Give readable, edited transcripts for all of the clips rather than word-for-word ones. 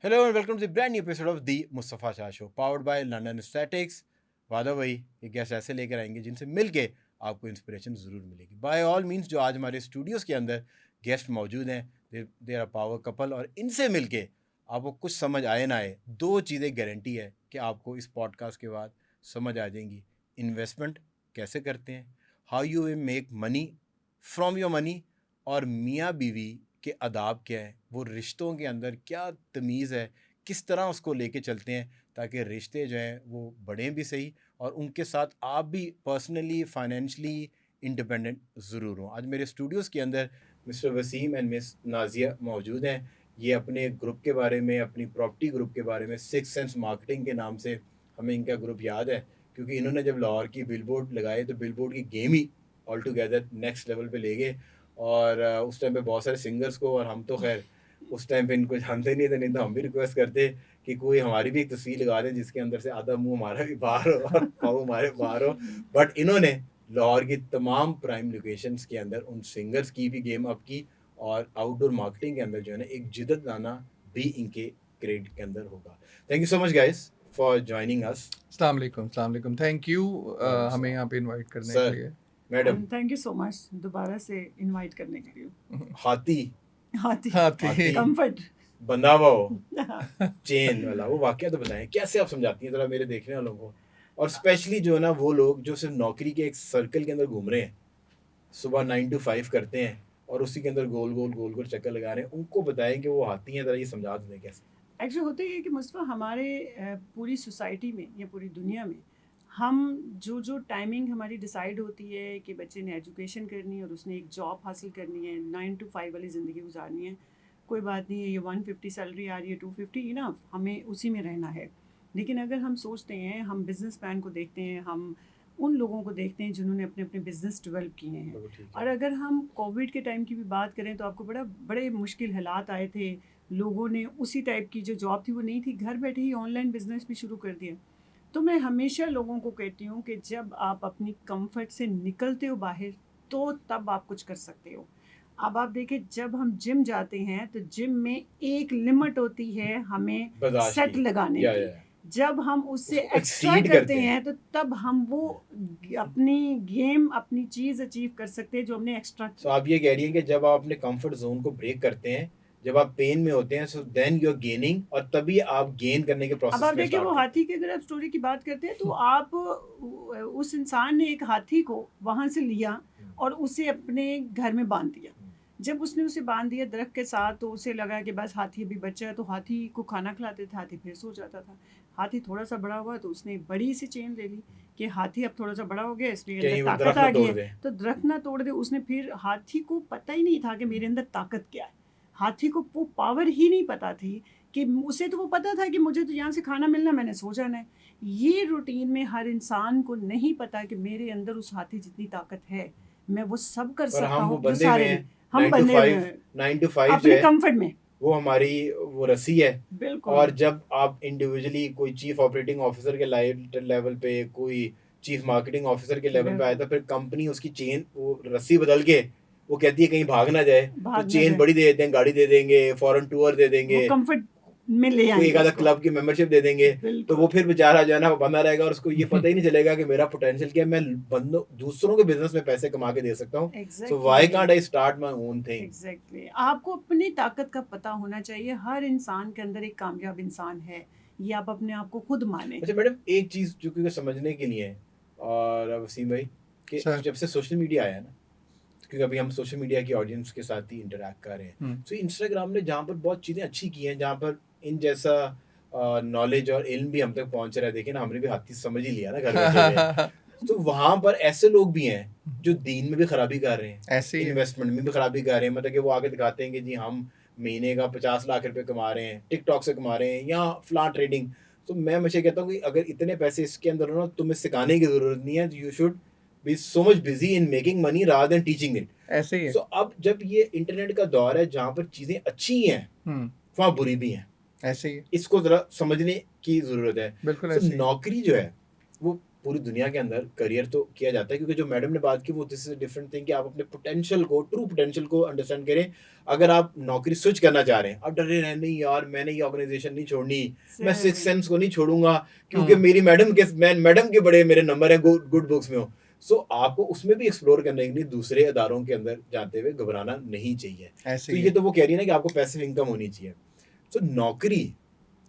Hello and welcome to the brand new episode of the Mustafa Shah show powered by London statics. वादा भाई ये guest ऐसे लेकर आएंगे जिनसे मिलके आपको इंस्पिरेशन ज़रूर मिलेगी। बाय ऑल मींस जो आज हमारे स्टूडियोज़ के अंदर गेस्ट मौजूद हैं, दे आर पावर कपल, और इनसे मिलके आपको कुछ समझ आए ना आए, दो चीज़ें गारंटी है कि आपको इस पॉडकास्ट के बाद समझ आ जाएंगी। इन्वेस्टमेंट कैसे करते हैं, how you will make money from your money, और मियाँ बीवी के आदाब क्या है, वो रिश्तों के अंदर क्या तमीज़ है, किस तरह उसको लेके चलते हैं ताकि रिश्ते जो हैं वो बढ़ें भी सही और उनके साथ आप भी पर्सनली फाइनेंशली इंडिपेंडेंट ज़रूर हों। आज मेरे स्टूडियोज़ के अंदर mister Waseem and miss Nazia मौजूद हैं। ये अपने ग्रुप के बारे में, अपनी प्रॉपर्टी ग्रुप के बारे में, सिक्स सेंस मार्केटिंग के नाम से हमें इनका ग्रुप याद है, क्योंकि इन्होंने जब लाहौर की बिलबोर्ड लगाए तो बिलबोर्ड की गेम ही ऑल टुगेदर नेक्स्ट लेवल पे ले गए। और उस टाइम पे बहुत सारे सिंगर्स को, और हम तो खैर उस टाइम पे इनको जानते नहीं थे, नहीं तो हम भी रिक्वेस्ट करते कि कोई हमारी भी एक तस्वीर लगा दें जिसके अंदर से आधा मुंह हमारा भी बाहर हो और पाँव हमारे बाहर हो। बट इन्होंने लाहौर की तमाम प्राइम लोकेशंस के अंदर उन सिंगर्स की भी गेम अप की, और आउटडोर मार्केटिंग के अंदर जो है ना एक जिद्दत लाना भी इनके क्रेडिट के अंदर होगा। Thank you so much guys for joining us. अस्सलाम वालेकुम, थैंक यू हमें यहाँ पे इनवाइट करने के सर, लिए। Madam, thank you so much दोबारा से इनवाइट करने के लिए। हाथी हाथी हाथी कंफर्ट बंधा हुआ हो चेन वाला, वो वाकया तो बताएं, कैसे आप समझाती हैं जरा मेरे देखने वालों को, और स्पेशली जो है ना वो लोग जो सिर्फ नौकरी के एक सर्कल के अंदर घूम रहे हैं, सुबह 9 to 5 करते हैं और उसी के अंदर गोल गोल चक्कर लगा रहे हैं, उनको बताएं कि वो हाथी हैं, जरा ये समझा दें कैसे। एक्चुअली होता ही है कि मुस्तफ़ा हमारे पूरी सोसाइटी में या पूरी दुनिया में हम जो टाइमिंग हमारी डिसाइड होती है कि बच्चे ने एजुकेशन करनी है और उसने एक जॉब हासिल करनी है, 9 to 5 वाली ज़िंदगी गुजारनी है, कोई बात नहीं है, ये 150 सैलरी आ रही है, 250 इनफ, हमें उसी में रहना है। लेकिन अगर हम सोचते हैं, हम बिजनेस मैन को देखते हैं, हम उन लोगों को देखते हैं जिन्होंने अपने अपने बिजनेस डेवलप किए हैं, तो ठीक और है। अगर हम कोविड के टाइम की भी बात करें तो आपको बड़े मुश्किल हालात आए थे। लोगों ने उसी टाइप की जो जॉब थी वो नहीं थी, घर बैठे ही ऑनलाइन बिजनेस भी शुरू कर दिया। तो मैं हमेशा लोगों को कहती हूँ कि जब आप अपनी कंफर्ट से निकलते हो बाहर, तो तब आप कुछ कर सकते हो। अब आप देखिए, जब हम जिम जाते हैं तो जिम में एक लिमिट होती है हमें बर्दाश्त सेट की। लगाने या की। जब हम उससे उसको एक्स्ट्रा exceed करते करते हैं। हैं तो तब हम वो अपनी गेम, अपनी चीज़ अचीव कर सकते हैं जो हमने एक्स्ट्रा सो आप ये कह रही हैं कि जब आप अपने कंफर्ट जोन को ब्रेक करते हैं, जब आप पेन में होते हैं, so then you are gaining, और तभी आप गेन करने के अब प्रोसेस आप में देखिए, स्टार्ट वो करते हाथी की अगर आप स्टोरी की बात करते हैं तो आप उस इंसान ने एक हाथी को वहां से लिया और उसे अपने घर में बांध दिया। जब उसने उसे बांध दिया दरख्त के साथ, तो उसे लगा कि बस हाथी अभी बच्चा है, तो हाथी को खाना खिलाते थे, हाथी फिर सो जाता था। हाथी थोड़ा सा बड़ा हुआ तो उसने एक बड़ी सी चेन ले ली कि हाथी अब थोड़ा सा बड़ा हो गया, इसलिए कहीं अंदर वो ताकत दरख्त ना आ गई तोड़ है, दे। तो दरख्त ना तोड़ दे। उसने फिर, हाथी को पता ही नहीं था कि मेरे अंदर ताकत क्या है, हाथी को वो पावर ही नहीं पता थी कि उसे तो वो पता था कि मुझे तो यहाँ से खाना मिलना, मैंने सो जाना है। ये रूटीन में हर इंसान को नहीं पता कि मेरे अंदर उस हाथी जितनी ताकत है, मैं वो सब कर पर सकता हम वो हूँ जो बंदे में सारे हैं, नहीं। हम 9 to बने हुए 5, हैं 9 to 5 जो अपने है कंफर्ट में। वो हमारी वो रस्सी है। बिल्कुल। और जब आप इंडिविजुअली कोई चीफ ऑपरेटिंग ऑफिसर के लेवल पे, कोई चीफ मार्केटिंग ऑफिसर के लेवल पे आया, तो फिर कंपनी उसकी चेन, वो रस्सी बदल के वो कहती है कहीं भाग ना जाए, तो भाग ना चेन जाए, बड़ी दे देते हैं, गाड़ी दे देंगे, फॉरेन टूर दे वो देंगे, कंफर्ट में ले कोई एक आएंगे आधा उसको। क्लब की मेंबरशिप दे देंगे, तो बिल्कुल। वो फिर बेचारा जो है ना वो बंधा रहेगा और उसको ये पता ही नहीं चलेगा कि मेरा पोटेंशियल क्या है, मैं बंदों दूसरों के बिजनेस में पैसे कमा के दे सकता हूँ। So why can't I start my own thing. Exactly, आपको अपनी ताकत का पता होना चाहिए। हर इंसान के अंदर एक कामयाब इंसान है, ये आप अपने आप को खुद माने। अच्छा मैडम, एक चीज जो कि समझने के लिए है, और वसीम भाई, कि सर। जब से सोशल मीडिया आया ना, क्योंकि अभी हम सोशल मीडिया की ऑडियंस के साथ ही इंटरेक्ट कर रहे हैं, सो इंस्टाग्राम ने जहाँ पर बहुत चीज़ें अच्छी की हैं, जहाँ पर इन जैसा नॉलेज और इल्म भी हम तक पहुँच रहा है। देखिए ना, हमने भी हाथी समझ ही लिया ना घर बैठे हुए। तो वहाँ पर ऐसे लोग भी हैं जो दीन में भी खराबी कर रहे हैं, ऐसे ही है। इन्वेस्टमेंट में भी खराबी कर रहे हैं, मतलब कि वो आगे दिखाते हैं कि जी हम महीने का 50 लाख रुपए कमा रहे हैं, टिकटॉक से कमा रहे हैं, या फ्लैट ट्रेडिंग। तो मैं हमेशा कहता हूँ कि अगर इतने पैसे इसके अंदर हो ना, तुम्हें सिखाने की जरूरत नहीं है, you should be so much busy in making money rather than teaching it. ऐसे ही है। सो अब जब ये इंटरनेट का दौर है जहाँ पर चीजें अच्छी हैं, वहाँ बुरी भी हैं, ऐसे ही है। इसको जरा समझने की जरूरत है। बिल्कुल सो ऐसे ही है। नौकरी जो है वो पूरी दुनिया के अंदर करियर तो किया जाता है, क्योंकि जो मैडम ने बात की वो दिस इज डिफरेंट थिंग कि आप अपने पोटेंशियल को, ट्रू पोटेंशियल को अंडरस्टैंड करें। अगर आप नौकरी स्विच करना चाह रहे हैं, आप डरे रहे नहीं यार मैंने ये ऑर्गेनाइजेशन नहीं छोड़नी, मैं सिक्स सेंस को नहीं छोड़ूंगा क्योंकि मेरी मैडम के बड़े मेरे नंबर है गुड बुक्स में हो। सो आपको उसमें भी एक्सप्लोर करने के लिए दूसरे अदारों के अंदर जाते हुए घबराना नहीं चाहिए। ऐसे तो ही ये तो वो कह रही है ना कि आपको पैसिव इनकम होनी चाहिए। सो नौकरी,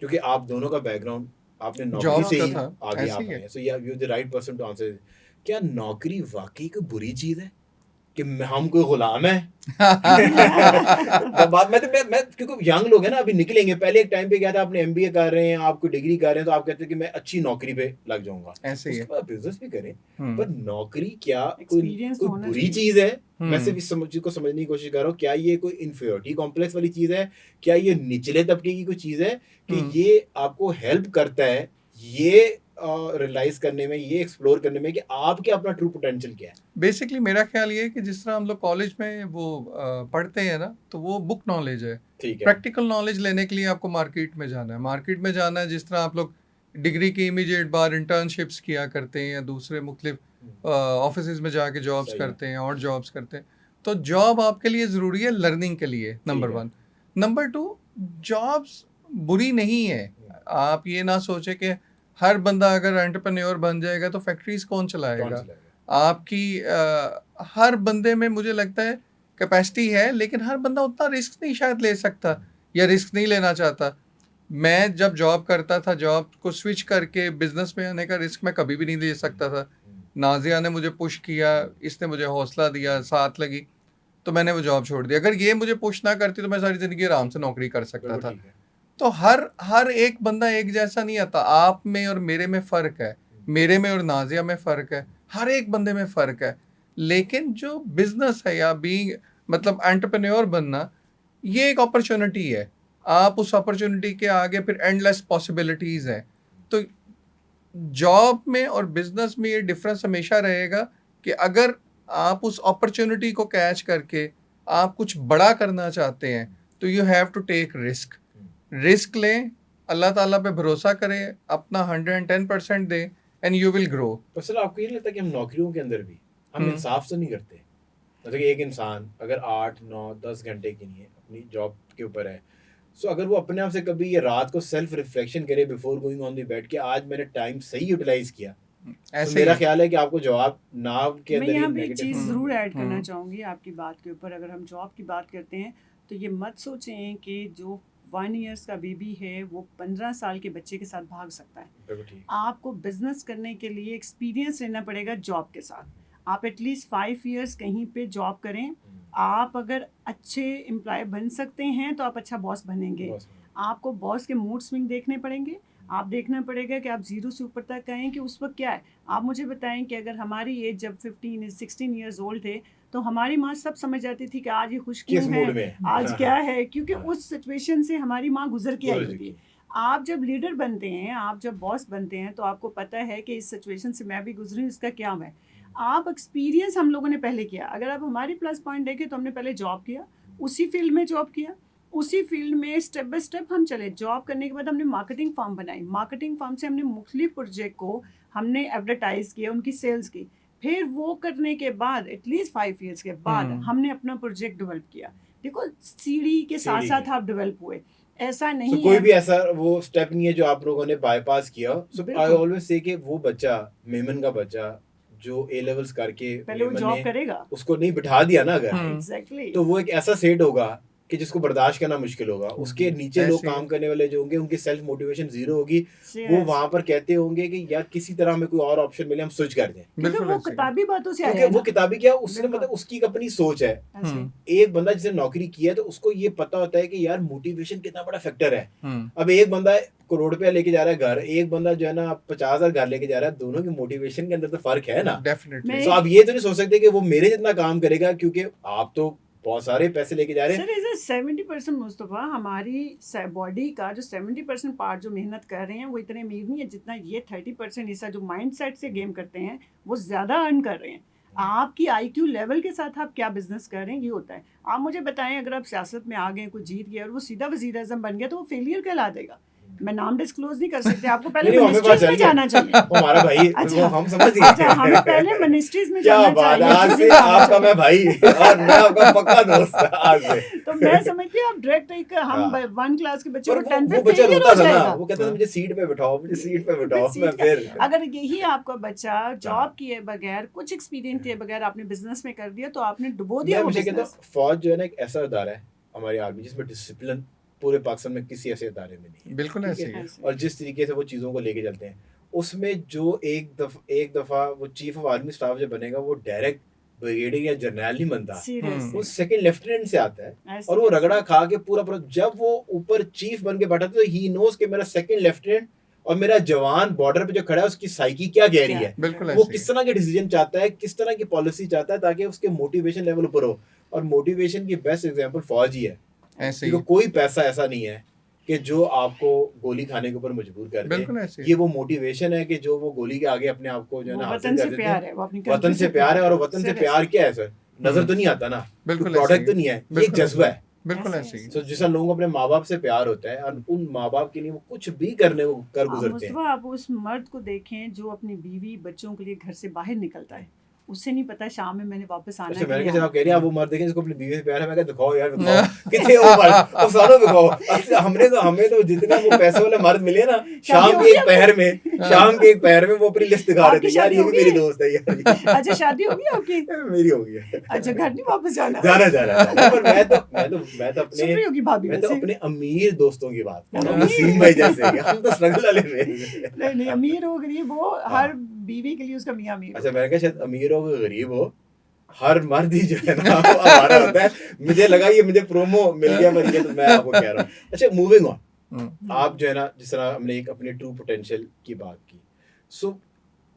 क्योंकि आप दोनों का बैकग्राउंड आपने नौकरी जॉब से का ही था, आगे ऐसे आप ही है। आए, so you the right person to answer. क्या नौकरी वाकई कोई बुरी चीज है कि हम कोई गुलाम है? बात मैं क्योंकि यंग लोग हैं ना, अभी निकलेंगे, पहले एक टाइम पे क्या था, आपने एमबीए कर रहे हैं, आप कोई डिग्री कर रहे हैं, तो आप कहते हैं कि मैं अच्छी नौकरी पे लग जाऊंगा, ऐसे ही उसके है। बाद बिजनेस भी करें। हम्म, पर नौकरी क्या Experience कोई होना बुरी चाहिए। चीज है? मैं हम्म, सिर्फ इस चीज को समझने की कोशिश कर रहा हूँ, क्या ये कोई इन्फीरियरिटी कॉम्प्लेक्स वाली चीज है? क्या ये निचले तबके की कोई चीज है कि हम्म। ये आपको हेल्प करता है ये रियलाइज करने में, ये एक्सप्लोर करने में कि आपके अपना ट्रू पोटेंशियल क्या है? बेसिकली मेरा ख्याल ये है कि जिस तरह हम लोग कॉलेज में वो पढ़ते हैं ना, तो वो बुक नॉलेज है। ठीक है, प्रैक्टिकल नॉलेज लेने के लिए आपको मार्केट में जाना है। मार्केट में जाना है, जिस तरह आप लोग डिग्री के इमीडिएट बाद इंटर्नशिप्स किया करते हैं या दूसरे मुख्तलिफ ऑफिस में जाके जॉब्स सही है। करते हैं और जॉब्स करते हैं। तो जॉब आपके लिए ज़रूरी है लर्निंग के लिए, नंबर ठीक है। 1। नंबर 2, जॉब्स बुरी नहीं है। आप ये ना सोचे कि हर बंदा अगर एंटरप्रेन्योर बन जाएगा तो फैक्ट्रीज कौन कौन चलाएगा। चलाएगा? आपकी हर बंदे में मुझे लगता है कैपेसिटी है, लेकिन हर बंदा उतना रिस्क नहीं शायद ले सकता या रिस्क नहीं लेना चाहता। मैं जब जॉब करता था, जॉब को स्विच करके बिजनेस में आने का रिस्क मैं कभी भी नहीं ले सकता था। नाजिया ने मुझे पुश किया, इसने मुझे हौसला दिया, साथ लगी, तो मैंने वो जॉब छोड़ दी। अगर ये मुझे पुश ना करती तो मैं सारी ज़िंदगी आराम से नौकरी कर सकता बिल्कुल था। ठीक है। तो हर हर एक बंदा एक जैसा नहीं आता। आप में और मेरे में फ़र्क है, मेरे में और नाजिया में फ़र्क है, हर एक बंदे में फ़र्क है। लेकिन जो बिजनेस है या बीइंग मतलब एंटरप्रेन्योर बनना, ये एक अपॉर्चुनिटी है। आप उस अपॉर्चुनिटी के आगे फिर एंडलेस पॉसिबिलिटीज़ हैं। तो जॉब में और बिजनेस में ये डिफरेंस हमेशा रहेगा कि अगर आप उस अपॉर्चुनिटी को कैच करके आप कुछ बड़ा करना चाहते हैं तो you have to take risk लें, अल्लाह ताला पे भरोसा करें, अपना 110% दें एंड यू विल ग्रो। पर सर आपको ये नहीं लगता कि हम नौकरियों के अंदर भी हम इंसाफ तो नहीं करते? मतलब कि एक इंसान अगर 8 9 10 घंटे के लिए अपनी जॉब के ऊपर है, सो अगर वो अपने आप से कभी ये रात को सेल्फ रिफ्लेक्शन करे before going on the bed कि आज मैंने टाइम सही यूटिलाइज किया, तो ऐसे मेरा ही ख्याल है कि आपको जवाब नाव के मैं अंदर यहाँ ही पे एक नेगेटिव। चीज़ ज़रूर ऐड करना हम्म, चाहूँगी आपकी बात के ऊपर। अगर हम जॉब की बात करते हैं तो ये मत सोचें कि जो 1 ईयर्स का बेबी है वो 15 साल के बच्चे के साथ भाग सकता है। बिल्कुल ठीक। आपको बिजनेस करने के लिए एक्सपीरियंस लेना पड़ेगा जॉब के साथ। आप एटलीस्ट 5 ईयर्स कहीं पे जॉब करें। आप अगर अच्छे एम्प्लॉय बन सकते हैं तो आप अच्छा बॉस बनेंगे। बस। आपको बॉस के मूड स्विंग देखने पड़ेंगे। आप देखना पड़ेगा कि आप 0 से ऊपर तक आएँ कि उस वक्त क्या है। आप मुझे बताएं कि अगर हमारी एज जब 16 ईयर्स ओल्ड थे तो हमारी माँ सब समझ जाती थी कि आज ये खुश क्यों किस है, मूड में? आज क्या है, क्योंकि उस सिचुएशन से हमारी माँ गुजर के आई गुजर होती है। की। आप जब लीडर बनते हैं, आप जब बॉस बनते हैं तो आपको पता है कि इस सिचुएशन से मैं भी गुजरी हूँ, इसका क्या है। आप एक्सपीरियंस हम लोगों ने पहले किया। अगर आप हमारी प्लस पॉइंट देखें तो हमने पहले जॉब किया, उसी फील्ड में जॉब किया, उसी फील्ड में स्टेप बाय स्टेप हम चले। जॉब करने के बाद हमने मार्केटिंग फर्म बनाई। मार्केटिंग फर्म से हमने मुख्तलिफ प्रोजेक्ट को हमने एडवर्टाइज किया, उनकी सेल्स की। फिर वो करने के बाद एटलीस्ट 5 ईयर्स के बाद हमने अपना प्रोजेक्ट डेवलप किया। देखो सीढ़ी के साथ सीढ़ी साथ के। आप डेवलप हुए, ऐसा सो नहीं कोई है। भी ऐसा वो स्टेप नहीं है जो आप लोगों ने बाईपास किया। सो आई बिल्कुल। ऑलवेज से कि वो बच्चा, मेमन का बच्चा जो ए लेवल्स करके पहले वो मेमन जॉब ने करेगा। उसको नहीं बिठा दिया ना अगर, एग्जैक्टली। तो वो एक ऐसा सेट होगा कि जिसको बर्दाश्त करना मुश्किल होगा। उसके नीचे लोग ऐसे ही काम करने वाले जो होंगे उनकी सेल्फ मोटिवेशन जीरो होगी। वो Yes. वहां पर कहते होंगे कि यार किसी तरह हमें कोई और ऑप्शन मिले, हम स्विच कर दें। क्योंकि बिल्कुल वो ऐसे ही। किताबी बातों से आया क्योंकि है वो ना। किताबी क्या, उसने बिल्कुल। मतलब उसकी एक अपनी सोच है। ऐसे। एक बंदा जिसने नौकरी किया है तो उसको ये पता होता है कि यार मोटिवेशन कितना बड़ा फैक्टर है। हम्म, अब एक बंदा करोड़ रुपया लेके जा रहा है घर, एक बंदा जो है ना 50,000 घर लेके जा रहा है, दोनों की मोटिवेशन के अंदर तो फर्क है ना। डेफिनेटली। मैं- तो आप ये तो नहीं सोच सकते कि वो मेरे जितना काम करेगा, क्योंकि आप तो बहुत सारे पैसे लेके जा रहे हैं। सर इज 70% मुस्तफ़ा, हमारी बॉडी का जो 70% पार्ट जो मेहनत कर रहे हैं वो इतने अमीर नहीं है जितना ये 30% हिस्सा जो माइंड सेट से गेम करते हैं वो ज़्यादा अर्न कर रहे हैं। आपकी IQ लेवल के साथ आप क्या बिजनेस कर रहे हैं ये होता है। आप मुझे बताएं, अगर आप सियासत में आ गए, कोई जीत गया और वो सीधा वज़ीर आज़म बन गया तो वो फेलियर कहला देगा। मैं नाम डिस्क्लोज नहीं कर सकती, आपको पहले नहीं, हमें पता मिनिस्ट्रीज चल में गया। जाना चाहिए। वो हमारा भाई, अच्छा। वो हम समझ अच्छा, हमें गए। पहले मिनिस्ट्रीज में क्या जाना बात है, चाहिए, आज किसी से को जाना आपका मैं चाहिए। भाई और मैं आपका पक्का दोस्त आज से। तो मैं समझती हूँ आप डायरेक्ट एक हम हाँ। 1 क्लास के बच्चे पर को 10 वो पे बच्चा फेलियर रोता हो था ना, जाएगा। वो कहता था मुझे सीट पे बिठाओ, मुझे सीट पे फिर बिठाओ, सीट मैं का- फिर अगर यही आपका बच्चा हाँ। जॉब किए बगैर, कुछ एक्सपीरियंस किए बगैर आपने बिजनेस में कर दिया, तो आपने डुबो दिया मैं वो हमेशा कहता बिजनेस। हूँ फौज जो है ना एक ऐसा अदारा है हमारी आर्मी जिसमें डिसिप्लिन पूरे पाकिस्तान में किसी ऐसे अदारे में नहीं है। बिल्कुल ठीक ऐसे है? ही है। ऐसे। और जिस तरीके से वो चीज़ों को लेके चलते हैं उसमें जो एक दफ़ा वो चीफ ऑफ आर्मी स्टाफ जो बनेगा वो डायरेक्ट ब्रिगेडियर या जर्नल नहीं बनता, सीरियस वो सेकंड लेफ्टिनेंट से आता है ऐसे- और वो ऐसे। रगड़ा खा के पूरा पूरा जब वो ऊपर चीफ बन के बैठा था तो ही नोज कि मेरा सेकंड लेफ्टिनेंट और मेरा जवान बॉर्डर पे जो खड़ा है उसकी साइकी क्या कह रही है, बिल्कुल वो ऐसे ही किस तरह के डिसीजन चाहता है, किस तरह की पॉलिसी चाहता है ताकि उसके मोटिवेशन लेवल ऊपर हो। और मोटिवेशन की बेस्ट एग्जांपल फौज ही है, ऐसे ही क्योंकि कोई पैसा ऐसा नहीं है कि जो आपको गोली खाने के ऊपर मजबूर कर दे। बिल्कुल ऐसे ही ये वो मोटिवेशन है कि जो वो गोली के आगे अपने आप को जो है वो ना वतन हासिल से कर देते प्यार हैं। है, वो अपनी वतन country से प्यार है, और वतन से Seriously। प्यार क्या है सर, नजर तो नहीं आता ना, बिल्कुल प्रोडक्ट ऐसे तो ही। नहीं है, ये एक बिल्कुल जज्बा है। बिल्कुल ऐसे ऐसे ही। तो जिस लोगों को अपने माँ बाप से प्यार होता है और उन माँ बाप के लिए वो कुछ भी करने को कर गुजरते हैं। मुस्तफा, आप उस मर्द को देखें जो अपनी बीवी बच्चों के लिए घर से बाहर निकलता है, उससे नहीं पता शाम में मैंने वापस आना अच्छा है मैंने कि कहा नहीं आप कह रहे हैं आप वो मर्द देखें जिसको अपनी बीवी से प्यार है, मैं कहा दिखाओ यार दिखाओ कितने वो मर्द वो सालों दिखाओ। अच्छा हमें तो जितने वो पैसे वाले मर्द मिले ना शाम हो के गई एक पहर में, शाम के एक पहर में वो अपनी लिस्ट दिखा रहे आपकी थे यार शादी ये हो भी गई मेरी है? दोस्त है यार अच्छा, शादी होगी आपकी? मेरी हो गई है। अच्छा, घर नहीं वापस जाना? जाना पर मैं तो सुन रही होगी भाभी मैं तो वैसे। अपने अमीर दोस्तों की बात कर रहा हूँ, अमीर? नसीम भाई जैसे हम तो स्ट्रगल वाले में। नहीं नहीं, अमीर हो गरीब हो, हाँ। हर बीवी के लिए उसका मियाँ अमीर अच्छा हो। मैंने कहा शायद अमीर हो कि गरीब हो, हर मर्द ही जो है ना वो हमारा होता है। मुझे लगा ये मुझे प्रोमो मिल गया पर ये तो मैं आपको कह रहा हूँ। अच्छा मूविंग ऑन, आप जो है ना जिस तरह हमने एक अपने ट्रू पोटेंशियल की बात की, सो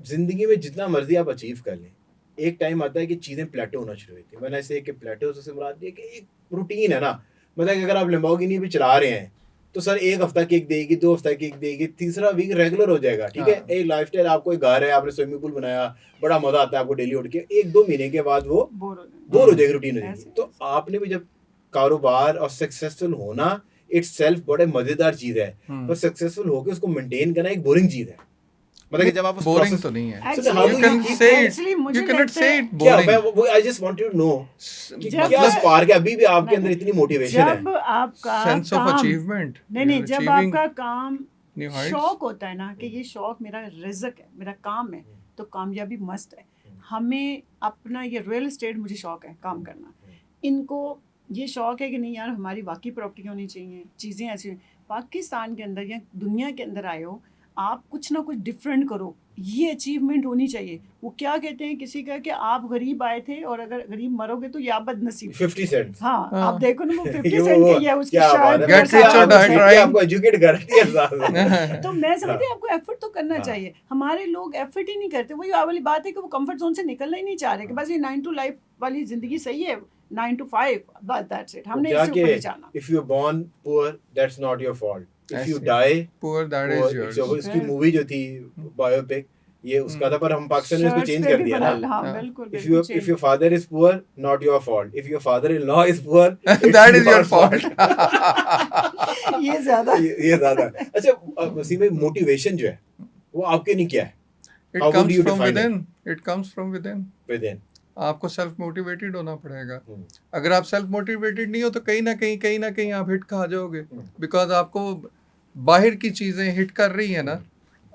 जिंदगी में जितना मर्जी आप अचीव कर लें एक टाइम आता है कि चीज़ें प्लेटो होना शुरू होती है। मैंने ऐसे कि प्लेटो से मुराद ये कि एक रूटीन है ना, मतलब कि अगर आप लैम्बोर्गिनी भी चला रहे हैं तो सर एक हफ्ता किक देगी, 2 हफ्ता किक देगी, तीसरा वीक रेगुलर हो जाएगा। ठीक है, हाँ। एक लाइफस्टाइल, आपको एक घर है, आपने स्विमिंग पूल बनाया, बड़ा मजा आता है आपको डेली उठ के, 1-2 महीने के बाद वो बोर हो जाना। बोर हो जाएगी, रूटीन हो जाएगी। ऐसे- तो आपने भी जब कारोबार और सक्सेसफुल होना इट्स सेल्फ बड़े मजेदार चीज है, पर सक्सेसफुल होकर उसको मेंटेन करना एक बोरिंग चीज है। मतलब कि जब आप उस बोरिंग process- तो नहीं है। So how do You can you say it. Actually, मुझे You cannot लगता say है- it क्या boring. मैं वो I just want to know कि जब- क्या स्पार्क है अभी भी आपके अंदर नहीं, इतनी मोटिवेशन है। जब आपका Sense of काम achievement. नहीं नहीं, You're जब achieving आपका काम new heights. शौक होता है ना कि ये शौक मेरा रिज़्क है, मेरा काम है, तो कामयाबी मस्त है। हमें अपना ये रियल एस्टेट मुझे शौक है काम करना, इनको ये शौक है कि नहीं यार हमारी वाकई प्रॉपर्टी होनी चाहिए, चीज़ें ऐसी। पाकिस्तान के अंदर या दुनिया के अंदर आए हो, आप कुछ ना कुछ डिफरेंट करो, ये अचीवमेंट होनी चाहिए। वो क्या कहते हैं किसी का कि आप गरीब आए थे और अगर गरीब मरोगे तो ये आप बदनसीब। 50 सेंट हाँ, हाँ। आप देखो ना वो 50 ये सेंट वो- की है उसकी क्या बात शर्ट है, Get rich or die ये trying. आपको एजुकेट करती है साहब। तो मैं समझती हूँ आपको एफर्ट तो करना हाँ। चाहिए। हमारे लोग एफर्ट ही नहीं करते। वही वाली बात है कि वो कंफर्ट जोन से निकलना ही नहीं चाह रहे कि बस ये 9 to 5 वाली जिंदगी सही है, 9 to 5 बस दैट्स इट, हमने इससे ऊपर नहीं जाना। If you born poor that's not your fault, if you ऐसे। die Poor that poor, is yours. इसकी मूवी जो थी बायोपिक ये उसका था, पर हम पाकिस्तान में इसको Shirts चेंज पे कर भी दिया बना- ना। हाँ, हाँ। बिल्कुल if बिल्कुल you change। if your father is poor not your fault, if your father-in-law is poor That is your fault. ये ज्यादा ये ज्यादा है। अच्छा वसीम भाई मोटिवेशन जो है वो आपके नहीं क्या है It How would comes you from define it? within. It comes from within. within? आपको सेल्फ मोटिवेटेड होना पड़ेगा। हम्म। अगर आप सेल्फ मोटिवेटेड नहीं हो तो कहीं ना कहीं आप हिट खा जाओगे, बिकॉज आपको बाहर की चीज़ें हिट कर रही है ना।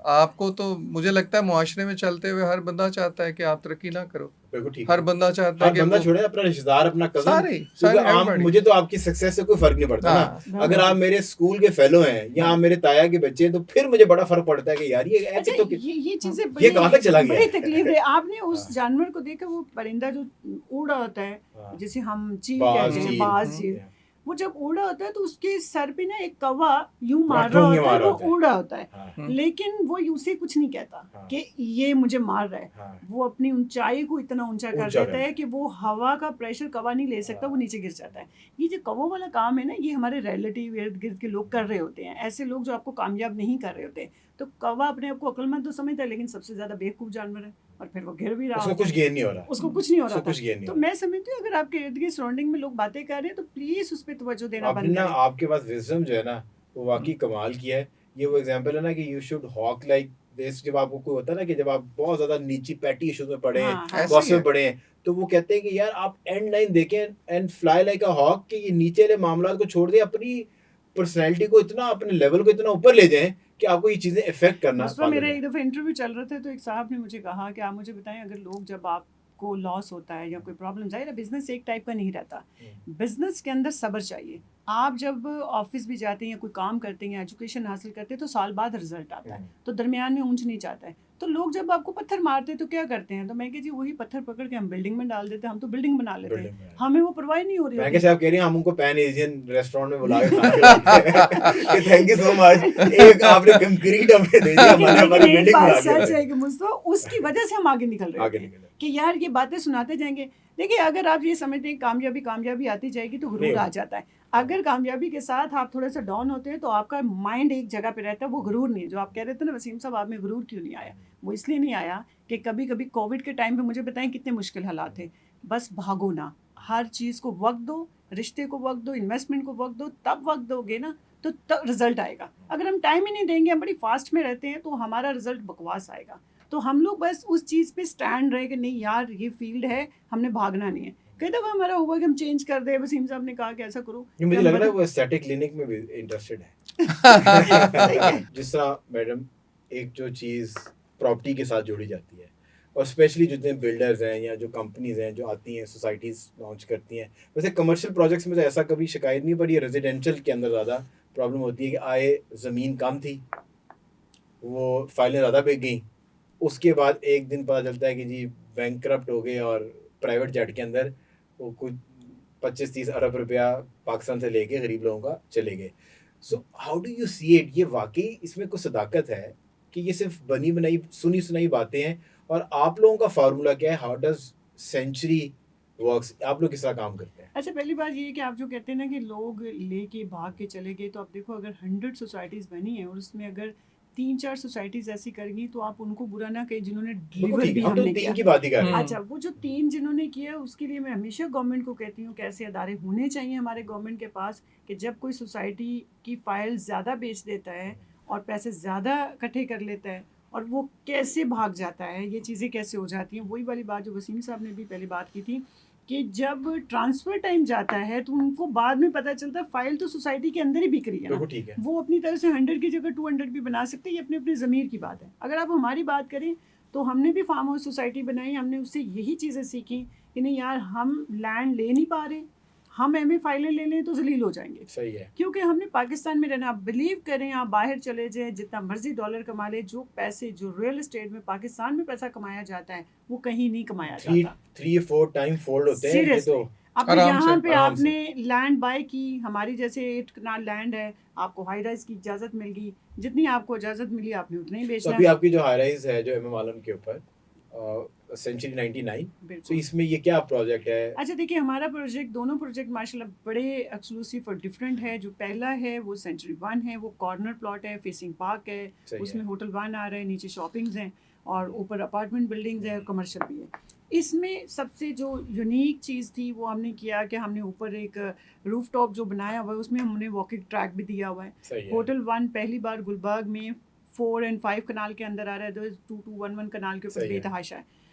आपको तो मुझे लगता है मुआशरे में चलते हुए हर बंदा चाहता है कि आप तरक्की ना करो, बिल्कुल ठीक हर है। बंदा चाहता है हर कि बंदा वो- छोड़े अपना रिश्तेदार अपना कजन, सारे क्योंकि मुझे तो आपकी सक्सेस से कोई फर्क नहीं पड़ता ना। हाँ, अगर आप मेरे स्कूल के फेलो हैं या आप मेरे ताया के बच्चे हैं तो फिर मुझे बड़ा फर्क पड़ता है कि यार ये ऐसे अच्छा, तो ये चीजें ये कहाँ तक चला गया बड़ी है? तकलीफ है। आपने उस हाँ। जानवर को देखा, वो परिंदा जो उड़ रहा होता है, हाँ। जिसे हम चील बाज कहते हैं, चील। बाज चील, वो जब उड़ रहा होता है तो उसके सर पे ना एक कौवा यूं मार ठोंगे रहा होता है, मार रहा वो होता है। उड़ रहा होता है, हाँ, लेकिन वो उसे कुछ नहीं कहता हाँ। कि ये मुझे मार रहा है। हाँ। वो अपनी ऊंचाई को इतना ऊंचा कर ऊंचा देता कर है कि वो हवा का प्रेशर कौवा नहीं ले सकता, वो नीचे गिर जाता है। ये जो कौवों वाला काम है ना, ये हमारे रिलेटिव इर्द गिर्द के लोग कर रहे होते हैं, ऐसे लोग जो आपको कामयाब नहीं कर रहे होते। तो कौवा अपने आप को अक्लमंद तो समझता है, लेकिन सबसे ज्यादा बेवकूफ जानवर है, और फिर वो गिर भी रहा उसको होता कुछ है, गेन नहीं हो रहा, उसको कुछ नहीं हो उसको रहा कुछ था। गेन नहीं तो हो रहा। मैं समझती हूँ अगर आपके इर्द गिर्द सराउंडिंग में लोग बातें कर रहे हैं तो प्लीज उस पर तवज्जो देना आपने बंद ना करें। आपके पास विजडम जो है ना वो वाकई कमाल की है ये वो एग्जांपल है ना कि you should hawk like this. जब आपको कोई होता है ना कि जब आप बहुत ज्यादा नीची पैटी इश्यूज में पड़े हैं, हाँ, हाँ। ऐसे गॉसिप ही है। में पड़े हैं, तो वो कहते हैं कि यार आप एंड लाइन देखें and fly like a hawk, कि ये नीचे वाले मामलात को छोड़ दें, अपनी पर्सनैलिटी को इतना, अपने लेवल को इतना ऊपर ले जाएं कि आपको ये चीजें इफेक्ट करना मुस्तफा, बंद हो मेरा जाए। एक दफ़ा इंटरव्यू चल रहा था तो एक साहब ने मुझे कहा कि आप मुझे बताएं, अगर लोग, जब आपको लॉस होता है या कोई प्रॉब्लम, जाहिर है बिजनेस एक टाइप का नहीं रहता, बिजनेस के अंदर सब्र चाहिए। आप जब ऑफिस भी जाते हैं या कोई काम करते हैं, एजुकेशन हासिल करते हैं, तो साल बाद रिजल्ट आता है, तो दरमियान में ऊंच नीच आता है। तो लोग जब आपको पत्थर मारते हैं तो क्या करते हैं, तो मैं कह जी वही पत्थर पकड़ के हम बिल्डिंग में डाल देते हैं, हम तो बिल्डिंग बना लेते बिल्डिंग हैं, में। हमें वो परवाह नहीं हो रही मैं होती। कैसे आप कह रही हैं हम उनको पैन एशियन रेस्टोरेंट में बुला के खाना खिलाते हैं कि थैंक यू सो मच, एक आपने कंक्रीट हमें दे दिया, हमारे लेकिन हमारी एक बिल्डिंग बात बना सच के है कि मुझको उसकी वजह से हम आगे निकल रहे आगे होते हैं निकले। कि यार ये बातें सुनाते जाएंगे। देखिए, अगर आप ये समझते हैं कामयाबी कामयाबी आती जाएगी तो नहीं गुरूर आ होती। जाता है। अगर कामयाबी के साथ आप थोड़ा सा डाउन होते हैं तो आपका माइंड एक जगह पे रहता है, वो गुरूर नहीं है। जो आप कह रहे थे ना वसीम साहब, आप में गुरूर क्यों नहीं आया, वो इसलिए नहीं आया कि कभी कभी कोविड के टाइम पे मुझे बताएं कितने मुश्किल हालात थे। बस भागो ना, हर चीज़ को वक्त दो, रिश्ते को वक्त दो, इन्वेस्टमेंट को वक्त दो, तब वक्त दोगे ना तो तब रिजल्ट आएगा। अगर हम टाइम ही नहीं देंगे, हम बड़ी फास्ट में रहते हैं, तो हमारा रिजल्ट बकवास आएगा। तो हम लोग बस उस चीज़ पे स्टैंड रहे कि नहीं यार ये फील्ड है, हमने भागना नहीं है। कई दफ़ा हमारा हुआ कि हम चेंज कर दे, वसीम साहब ने कहा कि ऐसा करो ये मुझे कि लग हम रहा है बदल- वो एस्थेटिक क्लिनिक में भी इंटरेस्टेड है। सही है। जिस तरह मैडम एक जो चीज़ प्रॉपर्टी के साथ जोड़ी जाती है, और स्पेशली जितने बिल्डर्स हैं या जो कंपनीज हैं जो आती हैं, सोसाइटीज़ लॉन्च करती हैं, वैसे कमर्शियल प्रोजेक्ट्स में तो ऐसा कभी शिकायत नहीं पड़ी है। रेजिडेंशियल के अंदर ज़्यादा प्रॉब्लम होती है कि आए ज़मीन कम थी, वो फाइलें ज़्यादा बिक गई, उसके बाद एक दिन पता चलता है कि जी बैंकरप्ट हो गए और प्राइवेट जेट के अंदर वो कुछ 25-30 अरब रुपया पाकिस्तान से लेके गरीब लोगों का चले गए। So how do you see it? ये वाकई इसमें कुछ सदाकत है कि ये सिर्फ बनी बनाई सुनी सुनाई बातें हैं, और आप लोगों का फार्मूला क्या है? How does century works? आप लोग किस तरह काम करते हैं? अच्छा, पहली बात ये है कि आप जो कहते हैं ना कि लोग लेके भाग के चले गए, तो आप देखो अगर 100 सोसाइटीज़ बनी हैं और उसमें अगर 3-4 सोसाइटीज़ ऐसी करेंगी तो आप उनको बुरा ना कहें जिन्होंने बिल्कुल डिलीवर ठीक भी है, हम तो हमने 3 किया। की बात ही कर रहे हैं। अच्छा, वो जो 3 जिन्होंने किया उसके लिए मैं हमेशा गवर्नमेंट को कहती हूँ कि ऐसे अदारे होने चाहिए हमारे गवर्नमेंट के पास कि जब कोई सोसाइटी की फाइल ज़्यादा बेच देता है और पैसे ज़्यादा इकट्ठे कर लेता है और वो कैसे भाग जाता है, ये चीज़ें कैसे हो जाती हैं, वही वाली बात जो वसीम साहब ने भी पहले बात की थी कि जब ट्रांसफ़र टाइम जाता है तो उनको बाद में पता चलता है फाइल तो सोसाइटी के अंदर ही बिक रही है ना। बिल्कुल ठीक है। वो अपनी तरफ से 100 की जगह 200 भी बना सकते हैं, ये अपने अपने ज़मीर की बात है। अगर आप हमारी बात करें तो हमने भी फार्म हाउस सोसाइटी बनाई, हमने उससे यही चीज़ें सीखी कि नहीं यार, हम लैंड ले नहीं पा रहे, हम एमए फाइलें ले लें तो जलील हो जाएंगे, सही है। क्योंकि हमने पाकिस्तान में रहना। आप बिलीव करें, आप बाहर चले जाएं, जितना मर्जी डॉलर कमा ले, जो पैसे जो रियल एस्टेट में पाकिस्तान में पैसा कमाया जाता है वो कहीं नहीं कमाया जाता। 3-4 टाइम फोल्ड होते हैं ये सीरियसली, तो। अब आराम यहाँ से, पे आराम आपने लैंड बाय की, हमारी जैसे 8 कनाल लैंड है, आपको हाई राइज की इजाज़त मिल गई, जितनी आपको इजाज़त मिली आपने उतना ही तो बेचना अभी है। आपकी जो हाई राइज है जो एमएम आलम के ऊपर सेंचुरी 99, तो बिल्कुल। इसमें ये क्या प्रोजेक्ट है? अच्छा देखिए, हमारा प्रोजेक्ट, दोनों प्रोजेक्ट माशाल्लाह बड़े एक्सक्लूसिव और डिफरेंट है। जो पहला है वो सेंचुरी 1 है, वो कॉर्नर प्लॉट है, फेसिंग पार्क है, सही उसमें है। होटल 1 आ रहा है, नीचे शॉपिंग्स हैं और ऊपर अपार्टमेंट बिल्डिंग्स है और कमर्शियल भी है। इसमें सबसे जो यूनिक चीज़ थी वो हमने किया कि हमने ऊपर एक रूफ टॉप जो बनाया हुआ है उसमें हमने वॉकिंग ट्रैक भी दिया हुआ है। सही है। होटल 1 पहली बार गुलबर्ग में 4 और 5 कनाल के अंदर आ रहा है, 2211 कनाल के ऊपर सही है। बेतहाशा है।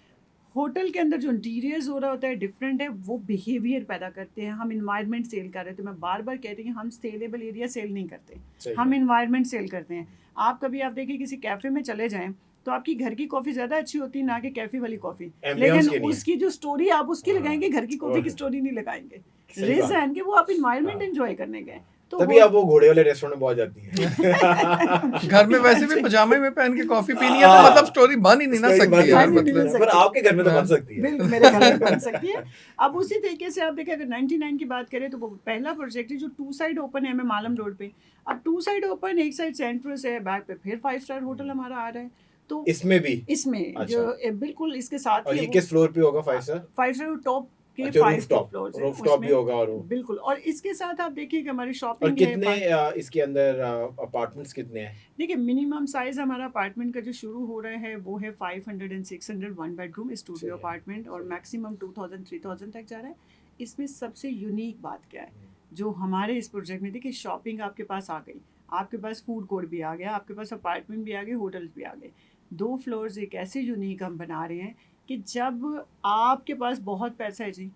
होटल के अंदर जो इंटीरियर्स हो रहा होता है डिफरेंट है, वो बिहेवियर पैदा करते हैं। हम इन्वायरमेंट सेल कर रहे थे, मैं बार बार कहती हूँ हम सेलेबल एरिया सेल नहीं करते, सही हम है। इन्वायरमेंट सेल करते हैं। आप कभी आप देखिए किसी कैफ़े में चले जाएं तो आपकी घर की कॉफ़ी ज़्यादा अच्छी होती है ना कि कैफ़े वाली कॉफ़ी, Ambience लेकिन के लिए। उसकी जो स्टोरी आप उसकी हाँ। लगाएंगे, घर की कॉफ़ी की और- स्टोरी नहीं लगाएंगे। सही बात। रीज़न कि वो आप इन्वायरमेंट हाँ। एंजॉय करने गए। तो तभी आप वो घोड़े वाले रेस्टोरेंट में बहुत जाती हैं। घर में वैसे भी पजामे में पहन के कॉफी पीनी है तो हाँ। मतलब स्टोरी बन ही नहीं ना Story सकती बन यार, नहीं सकती है, मतलब पर आपके घर में तो बन सकती है। बिल्कुल मेरे घर में बन सकती है। अब उसी तरीके से आप देखें, अगर 99 की बात करें तो वो पहला प्रोजेक्ट है जो 2 साइड ओपन है, हमें मालम रोड पे। अब 2 साइड ओपन, एक साइड सेंट्रस है, बैक पे फिर 5 स्टार होटल हमारा आ रहा है। तो इसमें भी? इसमें अच्छा। जो बिल्कुल इसके साथ और ही ये वो किस फ्लोर पे होगा 5 स्टार? 5 स्टार टॉप के अच्छा, 5 रूफटॉप। फ्लोर्स हैं रूफटॉप भी उसमें। होगा और वो। बिल्कुल, और इसके साथ आप देखिए कि हमारी और शॉपिंग है। कितने इसके अंदर अपार्टमेंट्स कितने हैं? देखिए, मिनिमम साइज हमारा अपार्टमेंट का जो शुरू हो रहा है वो है 500 and 600 1 बेडरूम स्टूडियो सही है, अपार्टमेंट, और सही है। मैक्सिमम 2000-3000 तक जा रहा है। इसमें सबसे यूनिक बात क्या है जो हमारे इस प्रोजेक्ट में, देखिए शॉपिंग आपके पास आ गई, आपके पास फूड कोर्ट भी आ गया, आपके पास अपार्टमेंट भी आ गए, होटल्स भी आ गए। 2 फ्लोर्स एक ऐसे यूनिक हम बना रहे हैं कि जब आपके पास बहुत पैसा है जी,